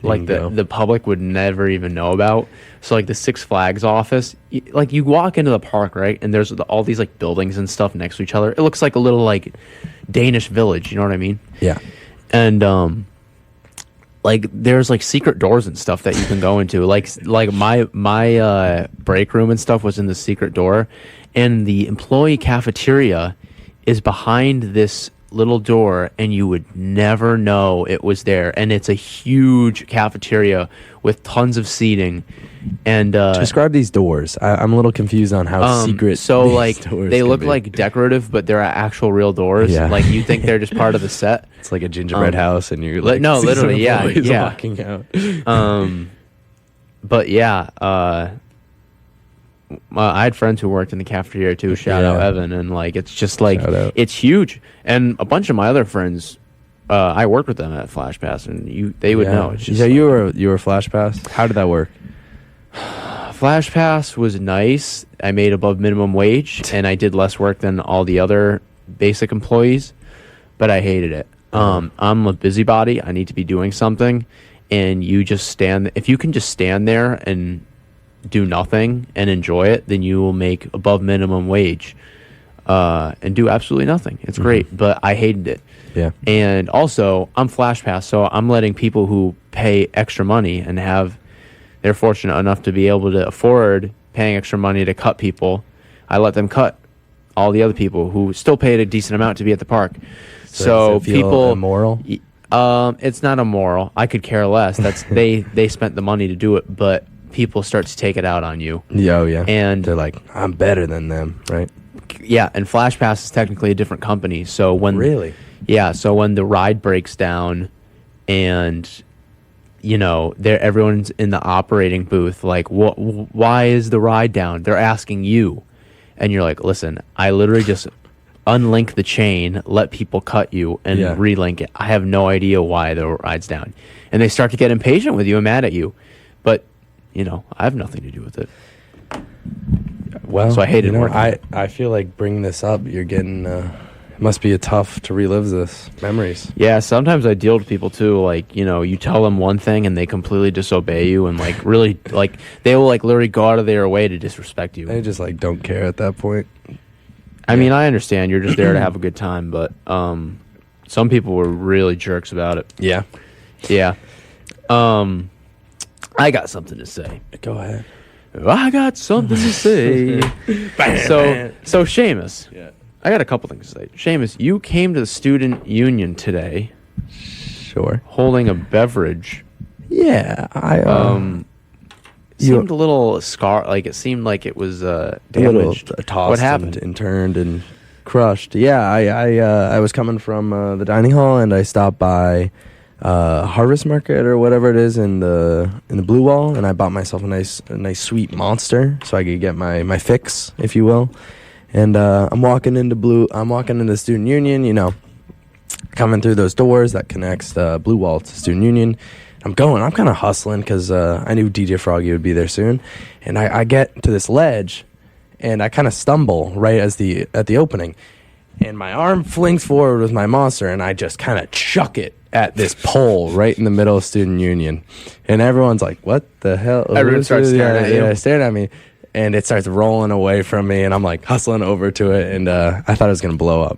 like go. the public would never even know about. So like the Six Flags office, like you walk into the park, right, and there's all these like buildings and stuff next to each other. It looks like a little like Danish village, you know what I mean? Yeah. And like there's like secret doors and stuff that you can go into. Like my break room and stuff was in the secret door, and the employee cafeteria is behind this little door, and you would never know it was there. And it's a huge cafeteria with tons of seating. And Describe these doors. I'm a little confused on how secret. So these like doors they can look be. like decorative, but they're actual real doors. Yeah. Like you think they're just part of the set. It's like a gingerbread house, and you're li- like no, see some literally, yeah, employees yeah. walking out. But yeah, I had friends who worked in the cafeteria too. Shout out Yeah. Evan, and like it's just like Shout out. it's huge. And a bunch of my other friends, I worked with them at Flash Pass, and they would know. It's just so like, you were Flash Pass. How did that work? Flash Pass was nice. I made above minimum wage, and I did less work than all the other basic employees, but I hated it. I'm a busybody. I need to be doing something, and you just stand. If you can just stand there and do nothing and enjoy it, then you will make above minimum wage and do absolutely nothing. It's great, but I hated it. Yeah. And also, I'm Flash Pass, so I'm letting people who pay extra money and they're fortunate enough to be able to afford paying extra money to cut people. I let them cut all the other people who still paid a decent amount to be at the park. So does it feel people immoral? It's not immoral. I could care less. That's they spent the money to do it, but people start to take it out on you. Yeah. And they're like, I'm better than them, right? yeah, and Flash Pass is technically a different company. So when so when the ride breaks down, and everyone's in the operating booth, like, why is the ride down? They're asking you, and you're like, listen, I literally just unlink the chain, let people cut you, and relink it. I have no idea why the ride's down, and they start to get impatient with you and mad at you, but I have nothing to do with it. Well, So I hated working. I feel like bringing this up, you're getting. It must be tough to relive this memories. Yeah, sometimes I deal with people too. Like, you tell them one thing and they completely disobey you, and like really, like they will like literally go out of their way to disrespect you. They just like don't care at that point. I mean, I understand you're just there to have a good time, but some people were really jerks about it. Yeah. Yeah. I got something to say. Go ahead. I got something to say. So Seamus. Yeah. I got a couple things to say. Seamus, you came to the student union today Sure. holding a beverage. Yeah. Seemed a little like it seemed like it was damaged. Tossed What happened? and turned and crushed. Yeah, I was coming from the dining hall, and I stopped by Harvest Market or whatever it is in the Blue Wall, and I bought myself a nice sweet Monster so I could get my fix, if you will. And I'm walking into Student Union, coming through those doors that connects the Blue Wall to Student Union. I'm kind of hustling because I knew DJ Froggy would be there soon. And I get to this ledge, and I kind of stumble right at the opening. And my arm flings forward with my Monster, and I just kind of chuck it at this pole right in the middle of Student Union. And everyone's like, what the hell? Everyone starts staring at you. Yeah, staring at me. And it starts rolling away from me, and I'm like hustling over to it, and I thought it was going to blow up.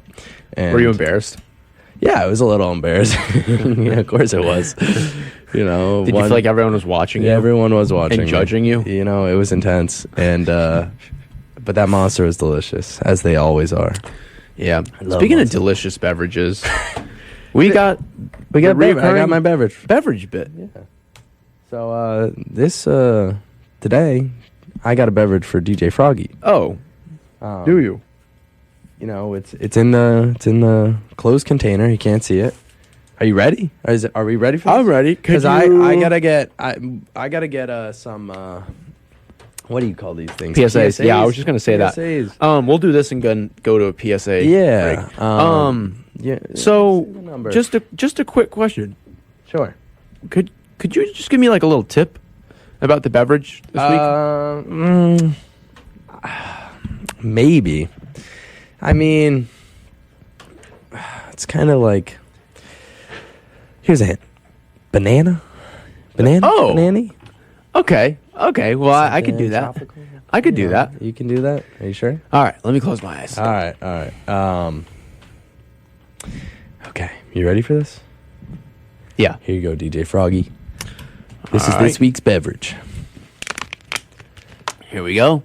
And Were you embarrassed? Yeah, it was a little embarrassing. Yeah, of course it was. Did you feel like everyone was watching you? Everyone was watching and judging you? It was intense. And but that Monster was delicious, as they always are. Yeah. love Speaking of Monster. delicious beverages, I got my beverage. beverage bit. Yeah. So this today, I got a beverage for DJ Froggy. Oh, do you? It's in the closed container. You can't see it. Are you ready? Are we ready for this? I'm ready. Because I gotta get some. What do you call these things? PSAs. Yeah, I was just gonna say PSAs. that. We'll do this and go to a PSA. Yeah. break. Yeah. So Say the number. just a quick question. Sure. Could you just give me like a little tip about the beverage this week? Maybe. I mean, it's kind of like. Here's a hint: banana, Banana? Oh. Banana? Okay. Well, I could do that. Tropical? I could do that. You can do that? Are you sure? All right, let me close my eyes. All right. Okay. You ready for this? Yeah. Here you go, DJ Froggy. This is All this right. week's beverage. Here we go.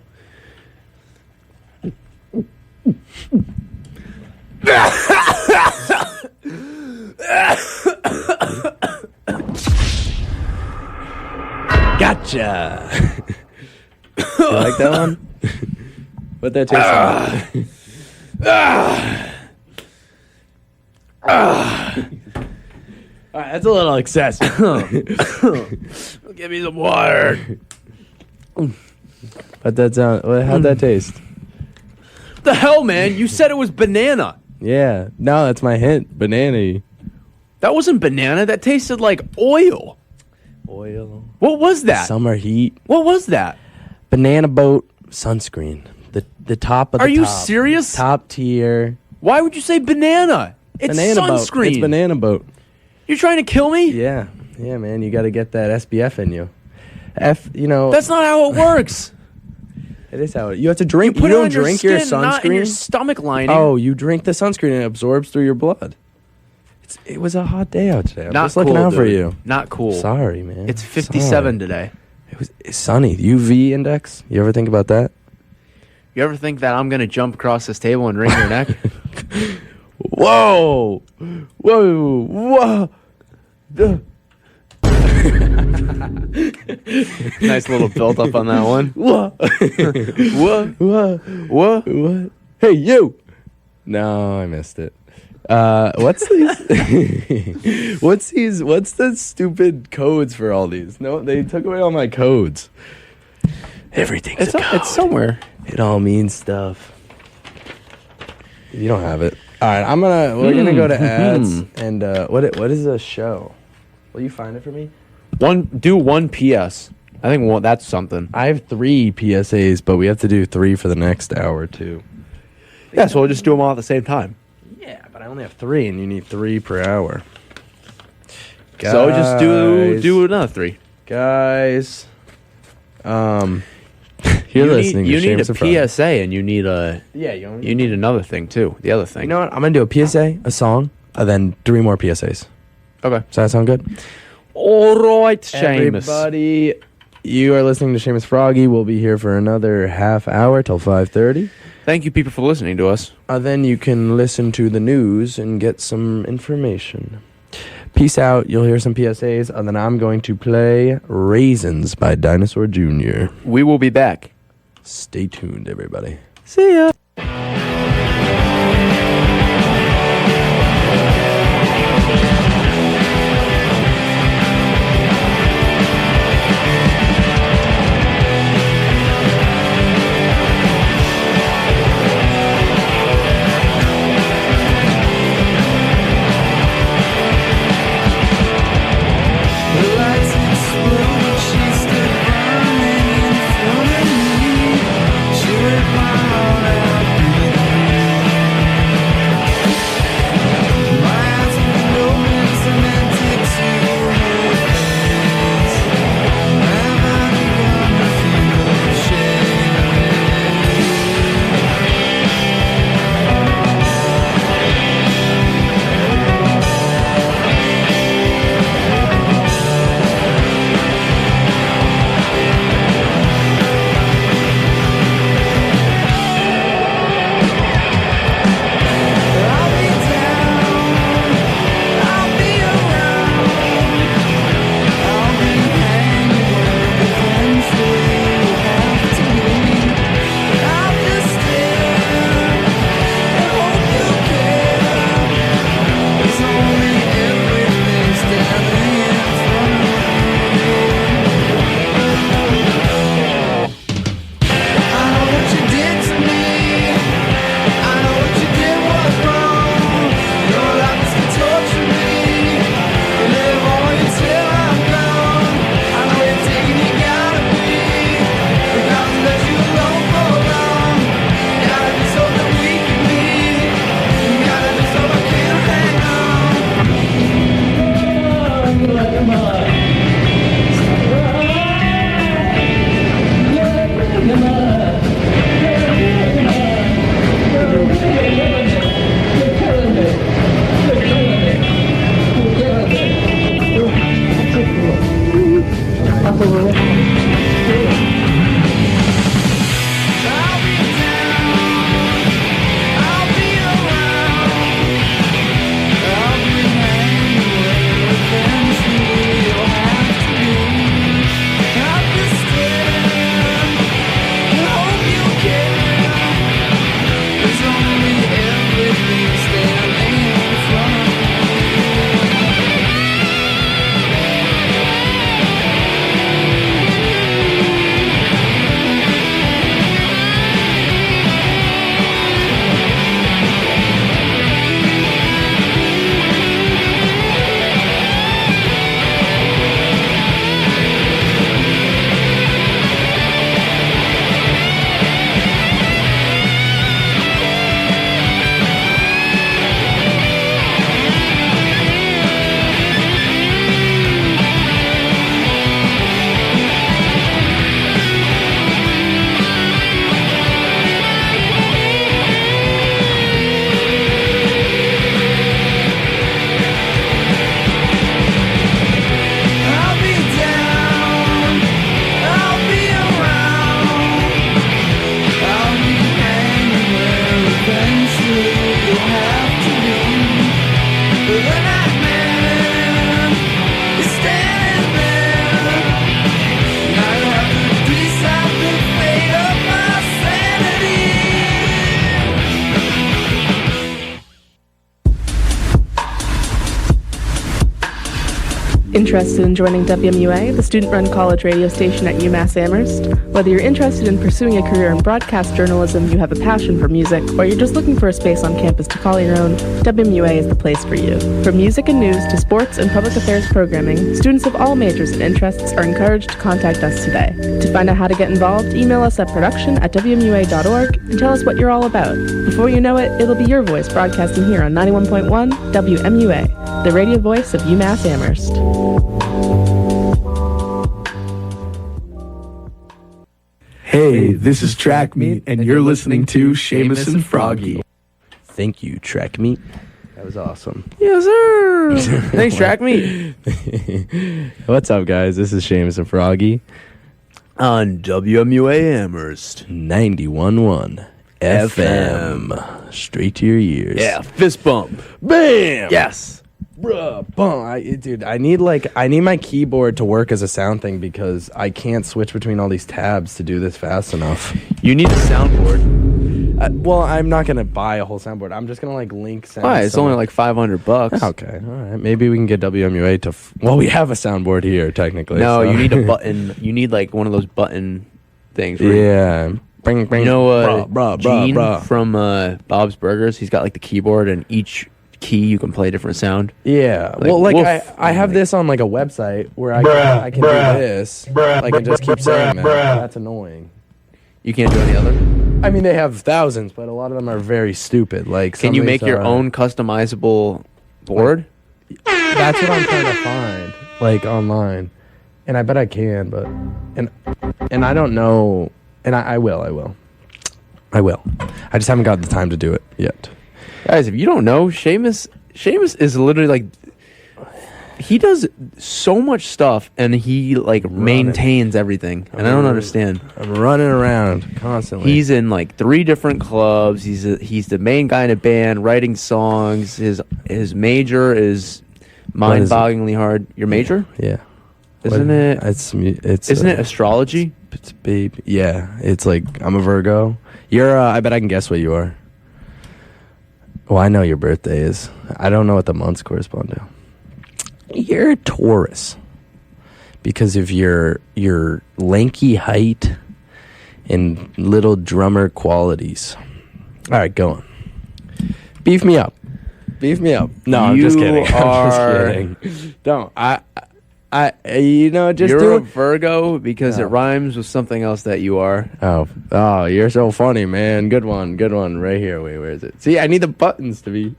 Gotcha. You like that one? What that taste like? All right, that's a little excessive. Give me some water. How'd that taste? The hell, man? You said it was banana. Yeah. No, that's my hint. Banana. That wasn't banana. That tasted like oil. Oil. What was that? Summer heat. What was that? Banana boat sunscreen. The top of the Are you top. serious? Top tier. Why would you say banana? It's Banana boat. sunscreen. It's banana boat. You're trying to kill me? Yeah. Yeah, man. You got to get that SPF in you. That's not how it works. It is how you have to drink. Put You it don't on your drink skin, your sunscreen. not in your stomach lining. Oh, you drink the sunscreen and it absorbs through your blood. It was a hot day out today. I'm not just looking cool, out for dude. you. Not cool. Sorry, man. It's 57 Sorry. today. It's sunny. UV index. You ever think about that? You ever think that I'm gonna jump across this table and wring your neck? Whoa! Whoa! Nice little build up on that one. What? What? Hey, you! No, I missed it. What's these? What's the stupid codes for all these? No, they took away all my codes. Everything's a code. It's somewhere. It all means stuff. You don't have it. All right, we're gonna go to ads and what is a show? Will you find it for me? Do one PS. I think that's something. I have 3 PSAs, but we have to do 3 for the next hour too. Yeah, so we'll just do them all at the same time. Yeah, but I only have 3, and you need 3 per hour. So just do another 3. Guys. You listening to need Seamus a and Froggy. PSA, and you need you need another thing too. The other thing. You know what? I'm gonna do a PSA, a song, and then 3 more PSAs. Okay. Does that sound good? All right, Seamus. Everybody, you are listening to Seamus Froggy. We'll be here for another half hour till 5:30. Thank you, people, for listening to us. Then you can listen to the news and get some information. Peace out. You'll hear some PSAs, and then I'm going to play Raisins by Dinosaur Jr. We will be back. Stay tuned, everybody. See ya. The lights explode, she stood burning in front of me. She ripped my heart out. Interested in joining WMUA, the student-run college radio station at UMass Amherst? Whether you're interested in pursuing a career in broadcast journalism, you have a passion for music, or you're just looking for a space on campus to call your own, WMUA is the place for you. From music and news to sports and public affairs programming, students of all majors and interests are encouraged to contact us today. To find out how to get involved, email us at production@wmua.org and tell us what you're all about. Before you know it, it'll be your voice broadcasting here on 91.1 WMUA, the radio voice of UMass Amherst. Hey, this is Track Meet, and you're listening to Seamus and Froggy. Thank you, Track Meet. That was awesome. Yes, sir. Thanks, Track Meet. What's up, guys? This is Seamus and Froggy On WMUA Amherst. 91.1 FM. Straight to your ears. Yeah, fist bump. Bam! Yes. Bruh, dude, I need my keyboard to work as a sound thing because I can't switch between all these tabs to do this fast enough. You need a soundboard. Well, I'm not gonna buy a whole soundboard. I'm just gonna link sounds. Why? It's only like $500. Okay, all right. Maybe we can get WMUA to. Well, we have a soundboard here technically. No, so. you need a button. You need like one of those button things. Yeah. Bring, You know, Gene bruh. from Bob's Burgers. He's got like the keyboard, and each key you can play a different sound. Yeah. Like, Well, woof. I have this on like a website where I can do this. I can just keep saying that. That's annoying. You can't do any other. I mean, they have thousands, but a lot of them are very stupid. Like, Can you make your own customizable board? That's what I'm trying to find, like online, and I bet I can, but and I don't know, and I will. I just haven't got the time to do it yet. Guys, if you don't know, Seamus is literally like, he does so much stuff, and he like maintains everything, and I don't understand. I'm running around constantly. He's in like 3 different clubs. He's the main guy in a band, writing songs. His major is mind-bogglingly hard. Your major? Yeah. Isn't it? It's Isn't it astrology? It's babe. Yeah. It's like I'm a Virgo. You're. I bet I can guess what you are. Well, I know your birthday is. I don't know what the months correspond to. You're a Taurus because of your lanky height and little drummer qualities. All right, go on. Beef me up. No, I'm just kidding. I'm just kidding. Don't. Just You're do a it. Virgo because it rhymes with something else that you are. Oh, you're so funny, man. Good one. Right here. Wait, where is it? See, I need the buttons to be.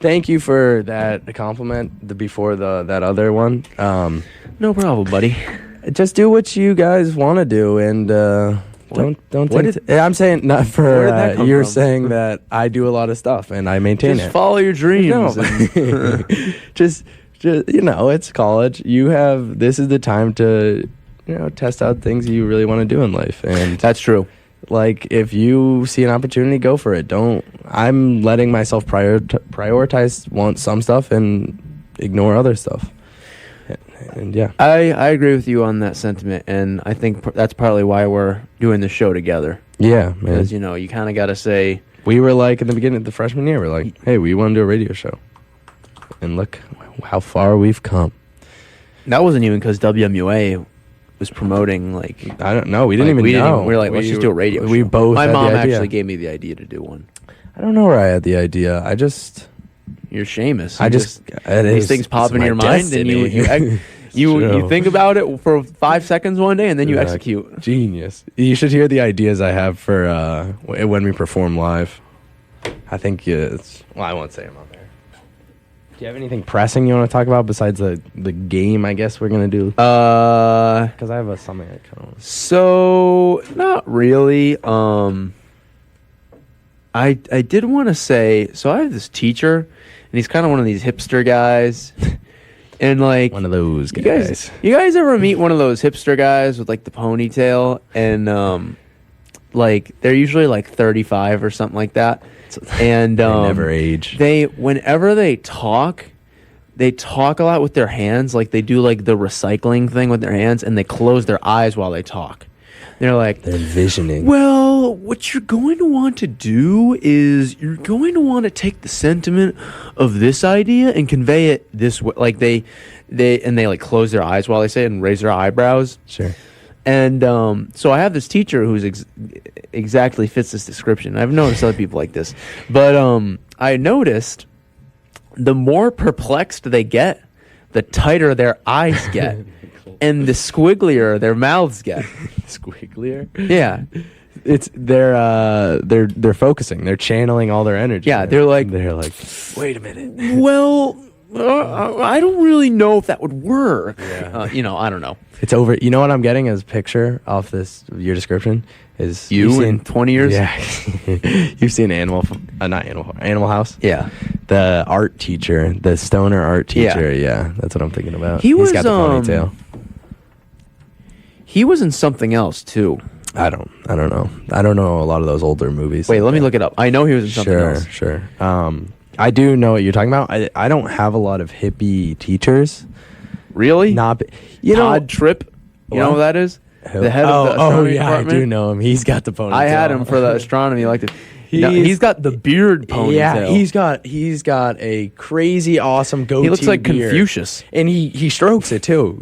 Thank you for that compliment before that other one. No problem, buddy. Just do what you guys want to do, and don't. I'm saying not for. Where did that come you're from? saying that I do a lot of stuff and I maintain Just it. follow your dreams. No. and- just just, it's college. This is the time to, test out things you really want to do in life. And That's true. like, if you see an opportunity, go for it. I'm letting myself prioritize some stuff and ignore other stuff. And yeah. I agree with you on that sentiment, and I think that's partly why we're doing the show together. Yeah, man. Because, you kind of got to say... We were like, in the beginning of the freshman year, we're like, hey, we want to do a radio show. And look how far we've come. That wasn't even because WMUA was promoting, like... I don't know. We didn't even know. We were like, let's just do a radio show. We both My had mom the idea. actually gave me the idea to do one. I don't know where I had the idea. You're Seamus. These things pop into your mind, and you think about it for 5 seconds one day, and then you execute. Genius. You should hear the ideas I have for when we perform live. I think I won't say them on there. Do you have anything pressing you want to talk about besides the game, I guess we're going to do? Because I have something I kind of... So, not really. I did want to say, so I have this teacher, and he's kind of one of these hipster guys. And like one of those guys. You guys ever meet one of those hipster guys with like the ponytail, and like they're usually like 35 or something like that. And they never age. Whenever they talk a lot with their hands, like they do like the recycling thing with their hands, and they close their eyes while they talk. They're envisioning. Well, what you're going to want to do is you're going to want to take the sentiment of this idea and convey it this way. Like they like close their eyes while they say it and raise their eyebrows. Sure. And so I have this teacher who's exactly fits this description. I've noticed other people like this, but I noticed the more perplexed they get, the tighter their eyes get. And the squigglier their mouths get. Squigglier? Yeah. It's they're focusing. They're channeling all their energy. Yeah, they're like, wait a minute. Well, I don't really know if that would work. Yeah. I don't know. It's over. You know what I'm getting as a picture off your description is you in 20 years. Yeah. You've seen Animal House. Yeah. The art teacher, the stoner art teacher. Yeah, that's what I'm thinking about. He's got the ponytail. He was in something else too. I don't know. I don't know a lot of those older movies. Wait, let me look it up. I know he was in something else. Sure. I do know what you're talking about. I don't have a lot of hippie teachers. Really? Todd Tripp. You know who that is? Who? The head of the astronomy department. I do know him. He's got the ponytail. I had him for the astronomy elective. He's got the beard ponytail. Yeah, he's got a crazy awesome goatee. He looks like beard. Confucius, and he strokes it too.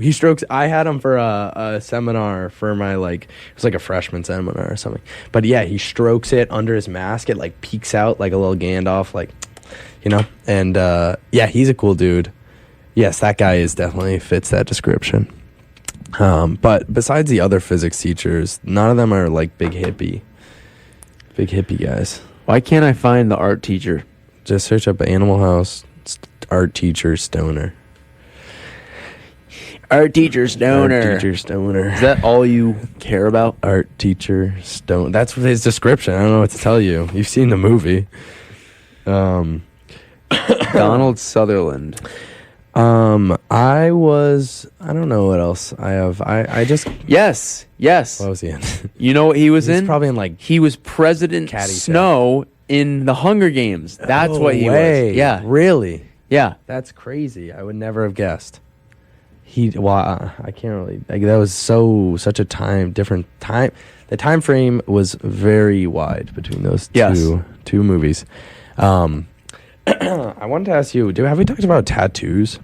I had him for a seminar for my it was like a freshman seminar or something. But yeah, he strokes it under his mask. It like peeks out like a little Gandalf, And yeah, he's a cool dude. Yes, that guy definitely fits that description. But besides the other physics teachers, none of them are like big hippie guys. Why can't I find the art teacher? Just search up Animal House art teacher stoner. Art teacher stoner. Art teacher stoner. Is that all you care about? Art teacher stone. That's his description. I don't know what to tell you. You've seen the movie. Donald Sutherland. I don't know what else I have. I just... Yes. What was he in? You know what he was in? Probably in He was President Snow in the Hunger Games. That's what he was. Yeah. Really? Yeah. That's crazy. I would never have guessed. I can't really... that was such a different time. The time frame was very wide between those two movies. I wanted to ask you, have we talked about tattoos?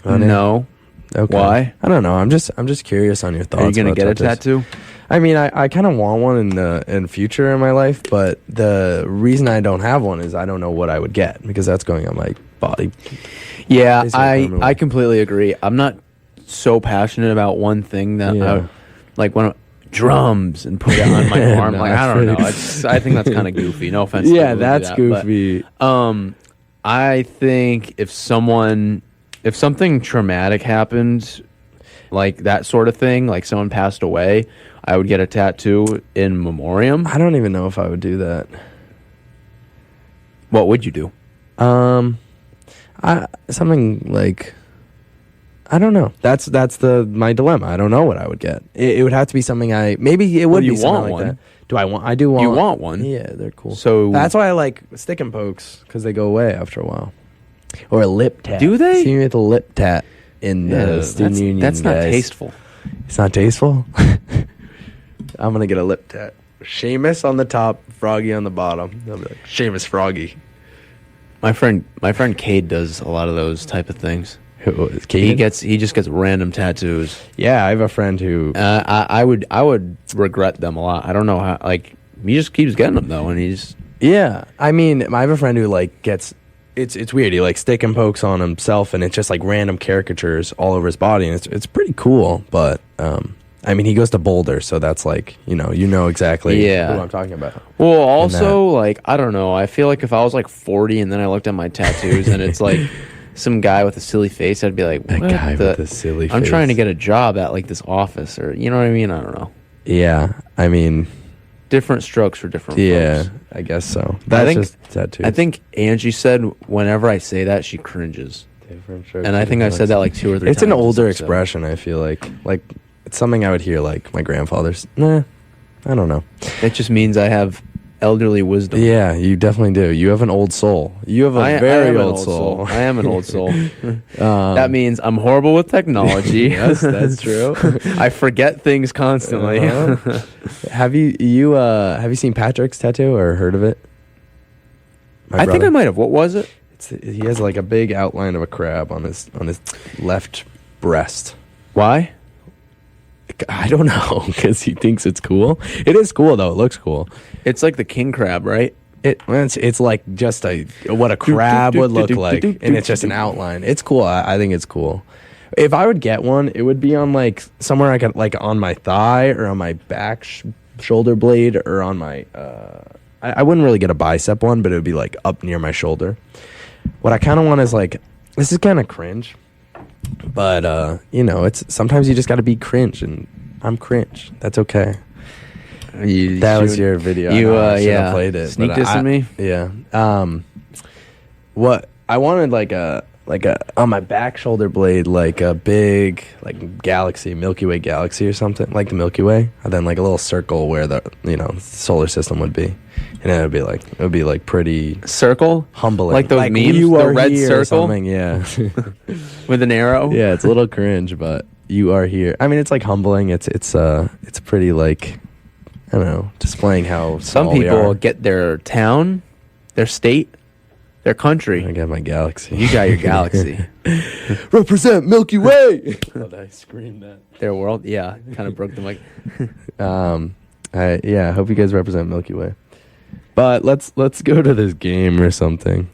No. Okay. Why? I don't know. I'm just curious on your thoughts. Are you gonna get tattoos. a tattoo? I mean, I kind of want one in future in my life, but the reason I don't have one is I don't know what I would get because that's going on my body. Yeah, I completely agree. I'm not so passionate about one thing that drums and put it on my arm. I don't know. I think that's kind of goofy. No offense. Yeah, that's goofy. But, I think if something traumatic happened, like that sort of thing, like someone passed away, I would get a tattoo in memoriam. I don't even know if I would do that. What would you do? I Something like, I don't know. That's my dilemma. I don't know what I would get. It would have to be something maybe it would you be something want like one. that. I do want. You want one? Yeah, they're cool. So That's why I like stick and pokes, because they go away after a while. Or a lip tat. Do they? See me with a lip tat in the student union. That's not guys. tasteful. It's not tasteful. I'm gonna get a lip tat. Seamus on the top, Froggy on the bottom. They'll be like, Seamus Froggy. My friend Cade does a lot of those type of things. Who is He Kaden? just gets random tattoos. Yeah, I have a friend who. I would regret them a lot. I don't know how. Like he just keeps getting them though, and he's Yeah, I mean, I have a friend who like gets. It's weird. He like stick and pokes on himself, and it's just like random caricatures all over his body, and it's pretty cool. But I mean, he goes to Boulder, so that's like you know exactly who I'm talking about. well. Also, like I don't know. I feel like if I was like 40 and then I looked at my tattoos and it's like some guy with a silly face, I'd be like, That what guy the- with the silly face. I'm trying to get a job at like this office, or you know what I mean. I don't know. Yeah, I mean, Different strokes for different yeah, folks. I guess so. That's think- just tattoos. I think Angie said whenever I say that she cringes, and I think I've said that like 2 or 3 times. It's an this older episode. expression. I feel like it's something I would hear like my grandfather's. Nah, I don't know. It just means I have elderly wisdom. Yeah, you definitely do. You have an old soul. You have a I very am an old soul. I am an old soul. That means I'm horrible with technology. Yes, that's true. I forget things constantly. Uh-huh. Have you seen Patrick's tattoo or heard of it? I think I might have. What was it? He has like a big outline of a crab on his left breast. Why? I don't know, because he thinks it's cool. It is cool though. It looks cool. It's like the king crab, right? It's like just what a crab would look like, and it's just an outline. It's cool. I think it's cool. If I would get one, it would be on like somewhere I could like on my thigh or on my back shoulder blade or on my. I wouldn't really get a bicep one, but it would be like up near my shoulder. What I kind of want is like, this is kind of cringe, but it's sometimes you just got to be cringe, and I'm cringe. That's okay. That was your video. You I should have yeah. played it. Sneak but dissing me. Yeah. What I wanted like a on my back shoulder blade, like a big like galaxy, Milky Way galaxy or something, like the Milky Way, and then like a little circle where the solar system would be, and it would be like pretty Circle, humbling, like those memes, you the are red here or circle? something, yeah. with an arrow. Yeah, it's a little cringe, but you are here. I mean, it's like humbling. It's pretty like, I don't know, displaying how Some small we people are. get their town, their state, their country. I got my galaxy. You got your galaxy. Represent Milky Way. I screamed that. Their world. Yeah, kind of broke the mic. I hope you guys represent Milky Way. But let's go to this game or something.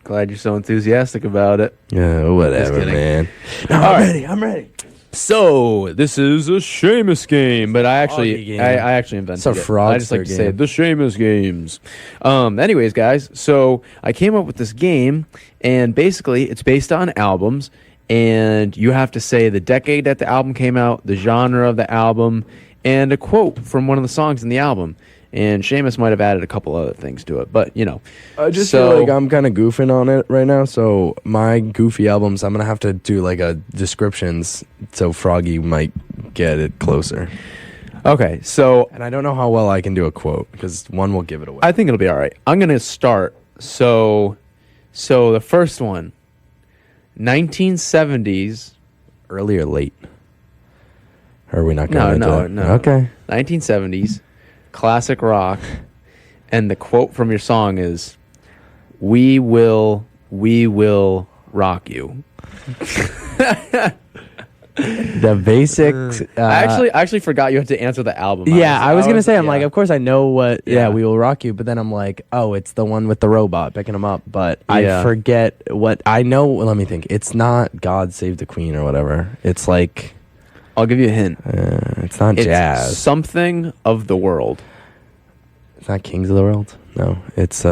Glad you're so enthusiastic about it. Yeah, whatever, kidding. man. No, I'm ready. So this is a Seamus game, but I Froggy actually game. I actually invented It's a it. I just like fraudster to say game. the Seamus games. Anyways, guys, so I came up with this game, and basically it's based on albums, and you have to say the decade that the album came out, the genre of the album, and a quote from one of the songs in the album. And Seamus might have added a couple other things to it, but I just feel like I'm kind of goofing on it right now. So my goofy albums, I'm gonna have to do like a descriptions so Froggy might get it closer. Okay, so And I don't know how well I can do a quote because one will give it away. I think it'll be all right. I'm gonna start. So the first one, 1970s. Early or late? Or are we not going to No. Okay. 1970s, classic rock, and the quote from your song is, "We will rock you." The basics. I actually forgot you had to answer the album. I was gonna say, I'm yeah. like, of course I know what. Yeah. We will rock you. But then I'm like, oh, it's the one with the robot picking him up. But I Yeah. forget what I know. Let me think. It's not God Save the Queen or whatever. It's like, I'll give you a hint. it's not It's jazz. something of the world. It's not Kings of the World. No, it's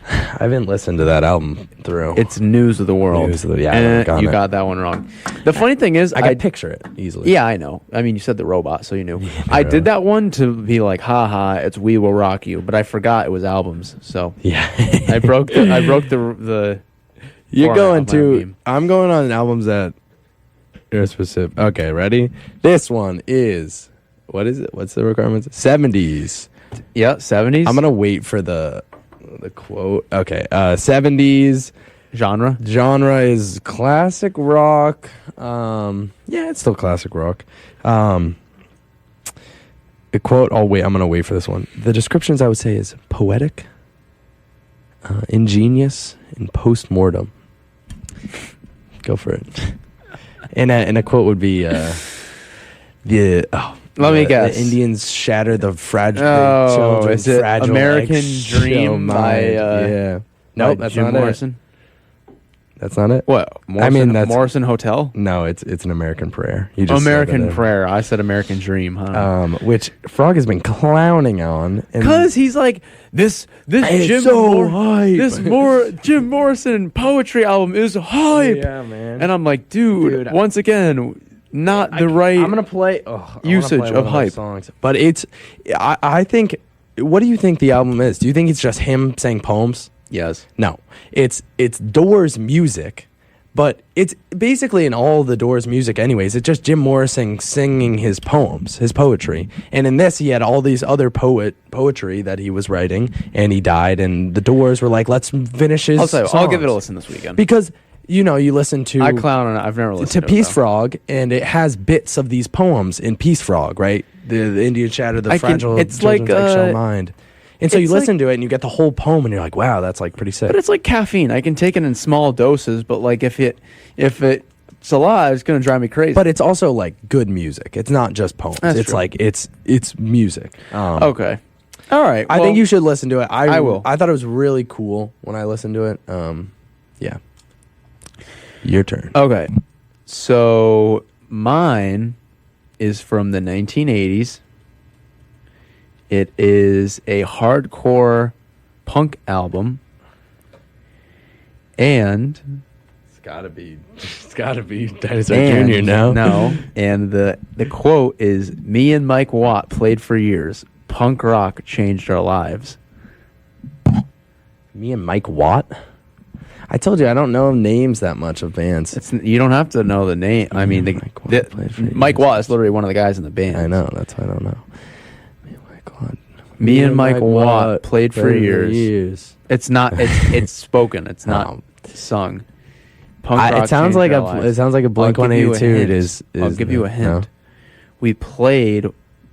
I haven't listened to that album through. It's News of the World. News of the- yeah, I haven't gotten you it. got that one wrong. The funny thing is, I can picture it easily. Yeah, I know. I mean, you said the robot, so you knew. Yeah, I the did that one to be like, haha, it's We Will Rock You, but I forgot it was albums. So Yeah. I broke the You're format going of my to. meme. I'm going on albums that are specific. Okay, ready? This one is. What is it? What's the requirements? 70s. Yeah, 70s. I'm gonna wait for the quote. Okay, 70s genre. genre is classic rock. Yeah, it's still classic rock. The quote. I'm gonna wait for this one. The descriptions I would say is poetic, ingenious, and post-mortem. Go for it. And a quote would be Let me guess. The Indians shatter the fragile. Oh, is it fragile American eggshell Dream by yeah. Nope, that's Jim not Morrison? it. That's not it. What? Morrison, I mean, that's Morrison Hotel. No, it's an American Prayer. You just said American it. Prayer. I said American Dream, huh? Which Frog has been clowning on. Because he's like this It's so hype. Jim Morrison poetry album is hype. Yeah, man. And I'm like, dude, once again, not the right. I'm gonna play I wanna usage play of one those hype. songs, but it's. I think. What do you think the album is? Do you think it's just him saying poems? Yes. No, it's Doors music, but it's basically in all the Doors music anyways. It's just Jim Morrison singing his poems, his poetry. And in this, he had all these other poetry that he was writing, and he died, and the Doors were like, let's finish his I'll give it a songs. listen this weekend. Because, you listen to... I clown on it. I've never listened to to Peace it, though. Frog, and it has bits of these poems in Peace Frog, right? The Indian shatter, the fragile it's children's like, eggshell mind. And so you it's listen to it, and you get the whole poem, and you're like, wow, that's like pretty sick. But it's like caffeine. I can take it in small doses, but like if it's a lot, it's gonna drive me crazy. But it's also like good music. It's not just poems. That's it's true. like it's music. Okay. All right. I think you should listen to it. I will. I thought it was really cool when I listened to it. Yeah. Your turn. Okay. So mine is from the 1980s. It is a hardcore punk album. And It's gotta be Dinosaur Jr. now. No. And the quote is, "Me and Mike Watt played for years. Punk rock changed our lives." Me and Mike Watt. I told you I don't know names that much of bands. You don't have to know the name. I mean, Mike Watt played for Mike years. Watt is literally one of the guys in the band. I know, that's why I don't know. Me and Mike Watt. Me and Mike Watt played for years. It's not. It's spoken. It's not No. sung. Punk rock It sounds changed like our it lives. sounds like a Blink I'll give you a 182. hint. It is. I'll give you a hint. No? We played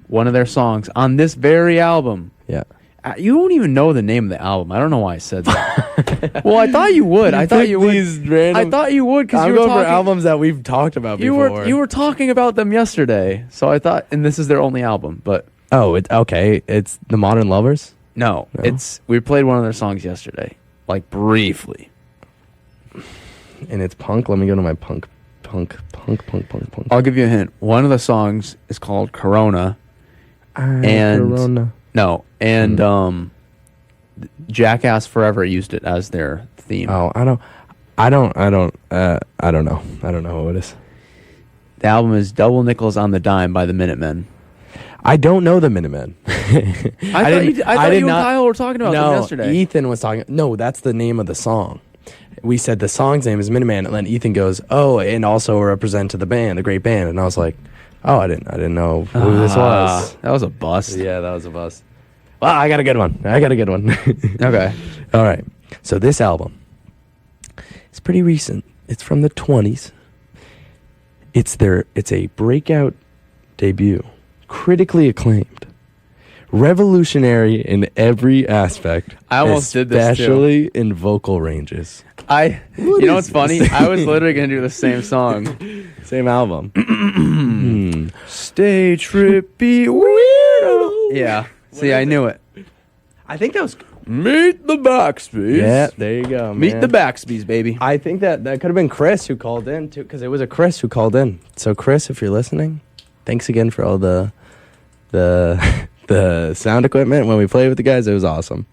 one of their songs on this very album. Yeah. You don't even know the name of the album. I don't know why I said that. Well, I thought you would. I thought you would. I thought you would because I'm you were going for talking. albums that we've talked about before. You were talking about them yesterday, so I thought, and this is their only album, but Okay. It's the Modern Lovers. no, we played one of their songs yesterday, like briefly. And it's punk. Let me go to my punk. I'll give you a hint. One of the songs is called Corona. And- Corona. No, and Jackass Forever used it as their theme. Oh, I don't know. I don't know who it is. The album is Double Nickels on the Dime by the Minutemen. I don't know the Minutemen. I thought you and Kyle were talking about them yesterday. Ethan was talking. No, that's the name of the song. We said the song's name is Minuteman, and then Ethan goes, "Oh, and also represent to the band, the great band." And I was like, "Oh, I didn't know who this was." That was a bust. Yeah, that was a bust. Well, I got a good one. Okay. All right. So this album, it's pretty recent. It's from the 20s. It's a breakout debut, critically acclaimed, revolutionary in every aspect. I almost did this, too. especially in vocal ranges. You know what's funny? I was literally gonna do the same song. Same album. Stay trippy weirdo. Yeah. See, I knew it. I think that was. Meet the Baxbys. Yeah, there you go. Meet man. the Baxbys, baby. I think that could have been Chris who called in too, because it was a Chris who called in. So Chris, if you're listening, thanks again for all the sound equipment when we played with the guys. It was awesome.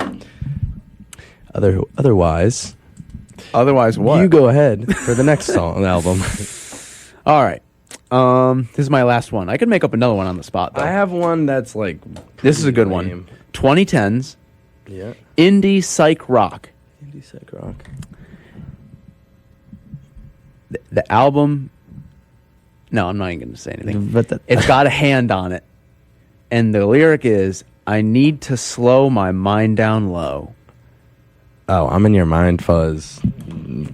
Otherwise, what? you go ahead for the next song album. All right. This is my last one. I could make up another one on the spot, though. I have one that's like. This is a good lame. one. 2010s. Yeah. Indie psych rock. Indie psych rock. The album. No, I'm not even going to say anything. But It's got a hand on it. And the lyric is, I need to slow my mind down low. Oh, I'm in your mind, fuzz.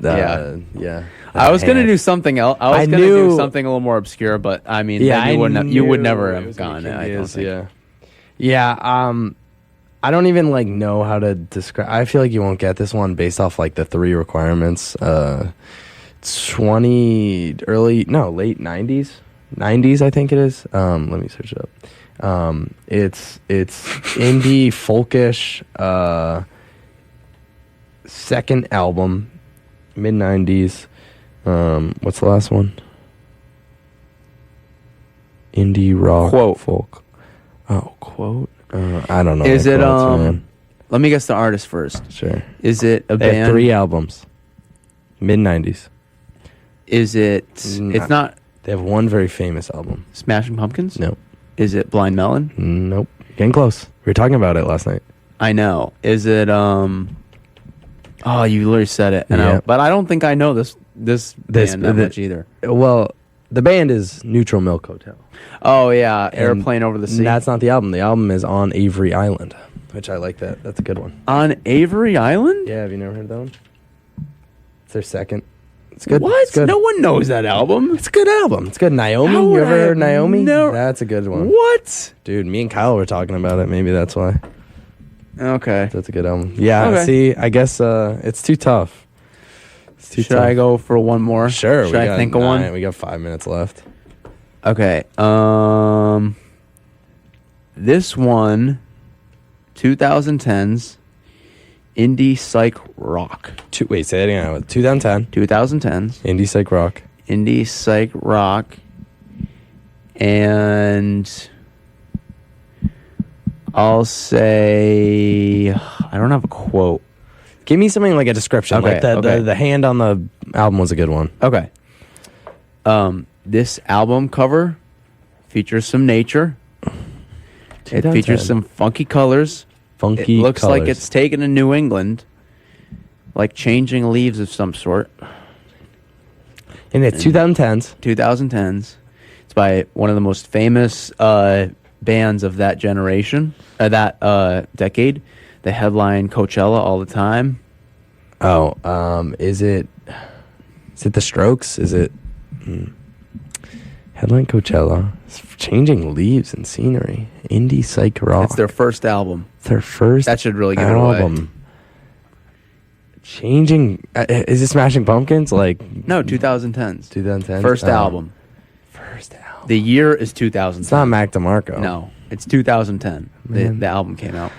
Yeah. Yeah. I was going to do something else. I was going to knew- do something a little more obscure, but I mean, Yeah, then you would never it have was gonna gone be it. I don't confused, think. Yeah. I don't even like know how to describe. I feel like you won't get this one based off like the 3 requirements. Late 90s, I think it is. Let me search it up. It's indie folkish. Second album, mid 90s. What's the last one? Indie rock Quote. folk. Oh, quote. I don't know. Is the it quotes, man. let me guess the artist first. Sure. Is it a They have band? 3 albums. Mid 90s. Is it it's not They have one very famous album. Smashing Pumpkins? Nope. Is it Blind Melon? Nope. Getting close. We were talking about it last night. I know. Is it oh, you literally said it. And Yeah. but I don't think I know this This- band that the- much either. Well, the band is Neutral Milk Hotel. Oh yeah, And Airplane Over the Sea. That's not the album. The album is On Avery Island, which I like that. That's a good one. On Avery Island? Yeah, have you never heard that one? It's their second. It's good. What? It's good. No one knows that album. It's a good album. It's good. Naomi. How You would ever I heard have Naomi? never- That's a good one. What? Dude, me and Kyle were talking about it. Maybe that's why. Okay. That's a good album. Yeah, Okay. see, I guess it's too tough. It's too Should tough. I go for one more? Sure. Should I think of one? We got 5 minutes left. Okay. This one, 2010s, indie psych rock. Wait, say it again. 2010. 2010s, Indie psych rock. indie psych rock, and I'll say I don't have a quote. Give me something like a description. Okay, Like okay. the hand on the album was a good one. Okay. This album cover features some nature. It 2010. features some funky colors. Funky It looks like colors. it's taken in New England, like changing leaves of some sort. And it's 2010s. 2010s. It's by one of the most famous bands of that generation, that decade. They headline Coachella all the time. Oh, is it The Strokes? Is it Headline Coachella? It's changing leaves and scenery. Indie psych rock. It's their first album. It's their first. That should really give it away. album. Changing. Is it Smashing Pumpkins? Like No, 2010s. 2010. First album. First album. The year is 2010. It's not Mac DeMarco. No, it's 2010. Man. The album came out.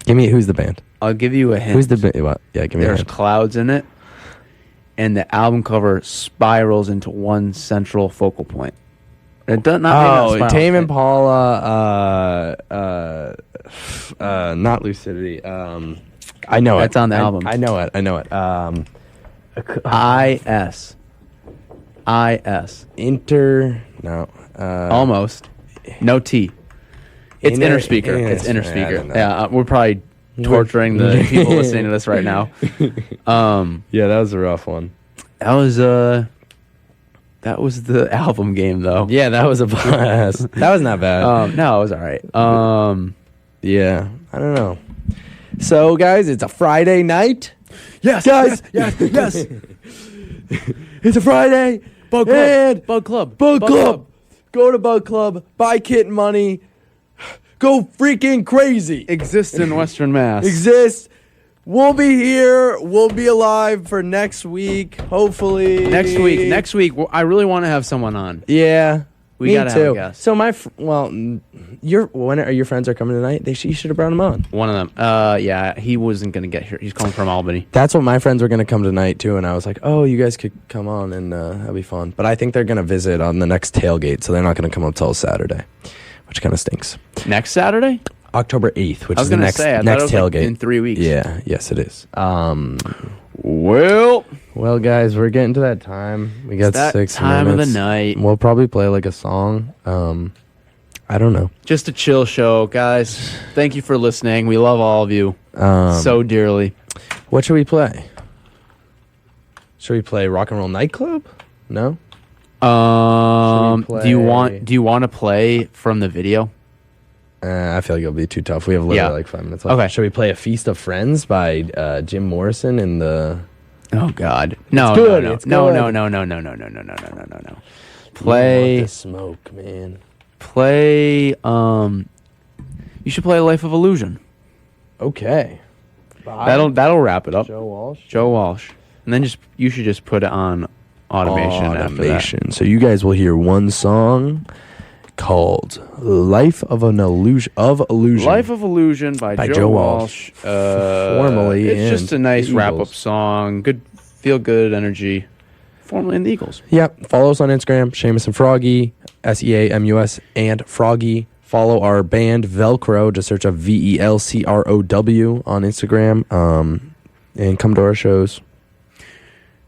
Give me who's the band? I'll give you a hint. Who's the band? What? Yeah, give me a There's hint. clouds in it, and the album cover spirals into one central focal point. It does not. Oh, Tame Impala. Not Lucidity. I know it. That's on the album. I know it. IS. No. Almost. No T. It's inner speaker. It's inner I speaker. don't know. Yeah, we're probably torturing the people listening to this right now. Yeah, that was a rough one. That was the album game though. Yeah, that was a blast. That was not bad. No, it was all right. Yeah, I don't know. So, guys, it's a Friday night. Yes, Guys, yes. It's a Friday. Bug And Club. Bug Club. Go to Bug Club. Buy kitten money. Go freaking crazy. Exists in Western Mass. Exist. We'll be here. We'll be alive for next week. Hopefully. Next week, I really want to have someone on. Yeah. We me gotta have a too. guest. So your friends are coming tonight. You should have brought them on. One of them. Yeah, he wasn't gonna get here. He's coming from Albany. That's what my friends were gonna come tonight too, and I was like, oh, you guys could come on and that'll be fun. But I think they're gonna visit on the next tailgate, so they're not gonna come up till Saturday, which kind of stinks. Next Saturday? October 8th, which I is was the gonna next say, I thought next it was like tailgate. in 3 weeks. Yeah, yes, it is. Well, Guys, we're getting to that time. We got that 6 time minutes. of the night. We'll probably play like a song. I don't know. Just a chill show, guys. Thank you for listening. We love all of you so dearly. What should we play? Should we play Rock and Roll Nightclub? No. Do you want to play from the video? I feel like it'll be too tough. We have literally like 5 minutes left. Okay. Should we play A Feast of Friends by Jim Morrison in the... Oh God! No, It's good, no, it's no, good. no. Play, the smoke, man. play. You should play Life of Illusion. Okay. That'll wrap it up. Joe Walsh. Joe Walsh, and then you should just put it on automation. After that. So you guys will hear one song called "Life of an Illusion." Life of Illusion by Joe Walsh. Formerly it's in just a nice the wrap-up Eagles. song. Good, feel good energy. Formerly in the Eagles. Yep. Follow us on Instagram, Seamus and Froggy, SEAMUS and Froggy. Follow our band Velcro. Just search up VELCROW on Instagram. And come to our shows.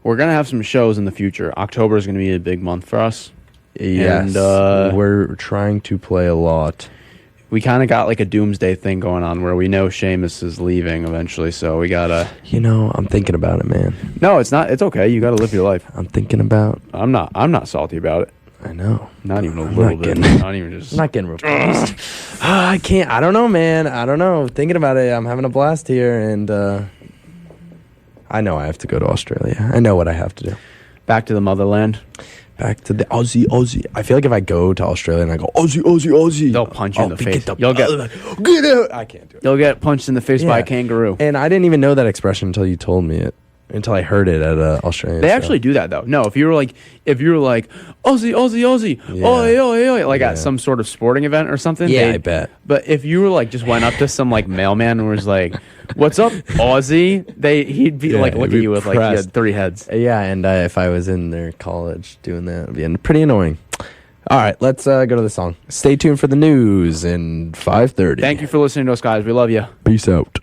We're gonna have some shows in the future. October is gonna be a big month for us. Yes. And, we're trying to play a lot. We kind of got like a doomsday thing going on where we know Seamus is leaving eventually, so we gotta. I'm thinking about it, man. No, it's not. It's okay. You gotta live your life. I'm thinking about. I'm not salty about it. I know. Not even a I'm little not bit. getting- Not even just. I'm not getting replaced. I can't. I don't know, man. I don't know. Thinking about it, I'm having a blast here, and I know I have to go to Australia. I know what I have to do. Back to the motherland. Back to the Aussie. I feel like if I go to Australia and I go Aussie, They'll punch you in the face. Get out. I can't do it. You'll get punched in the face by a Yeah. kangaroo. And I didn't even know that expression until you told me it. Until I heard it at Australian. They show. actually do that though. No, if you were like Aussie, Yeah. oi, like Yeah. at some sort of sporting event or something. Yeah, they- I bet. But if you were like just went up to some like mailman and was like, "What's up, Aussie?" He'd be Yeah, like he'd look be at you with like he pressed. had 3 heads. Yeah, and if I was in their college doing that, it'd be pretty annoying. All right, let's go to the song. Stay tuned for the news in 5:30. Thank you for listening to us, guys. We love you. Peace out.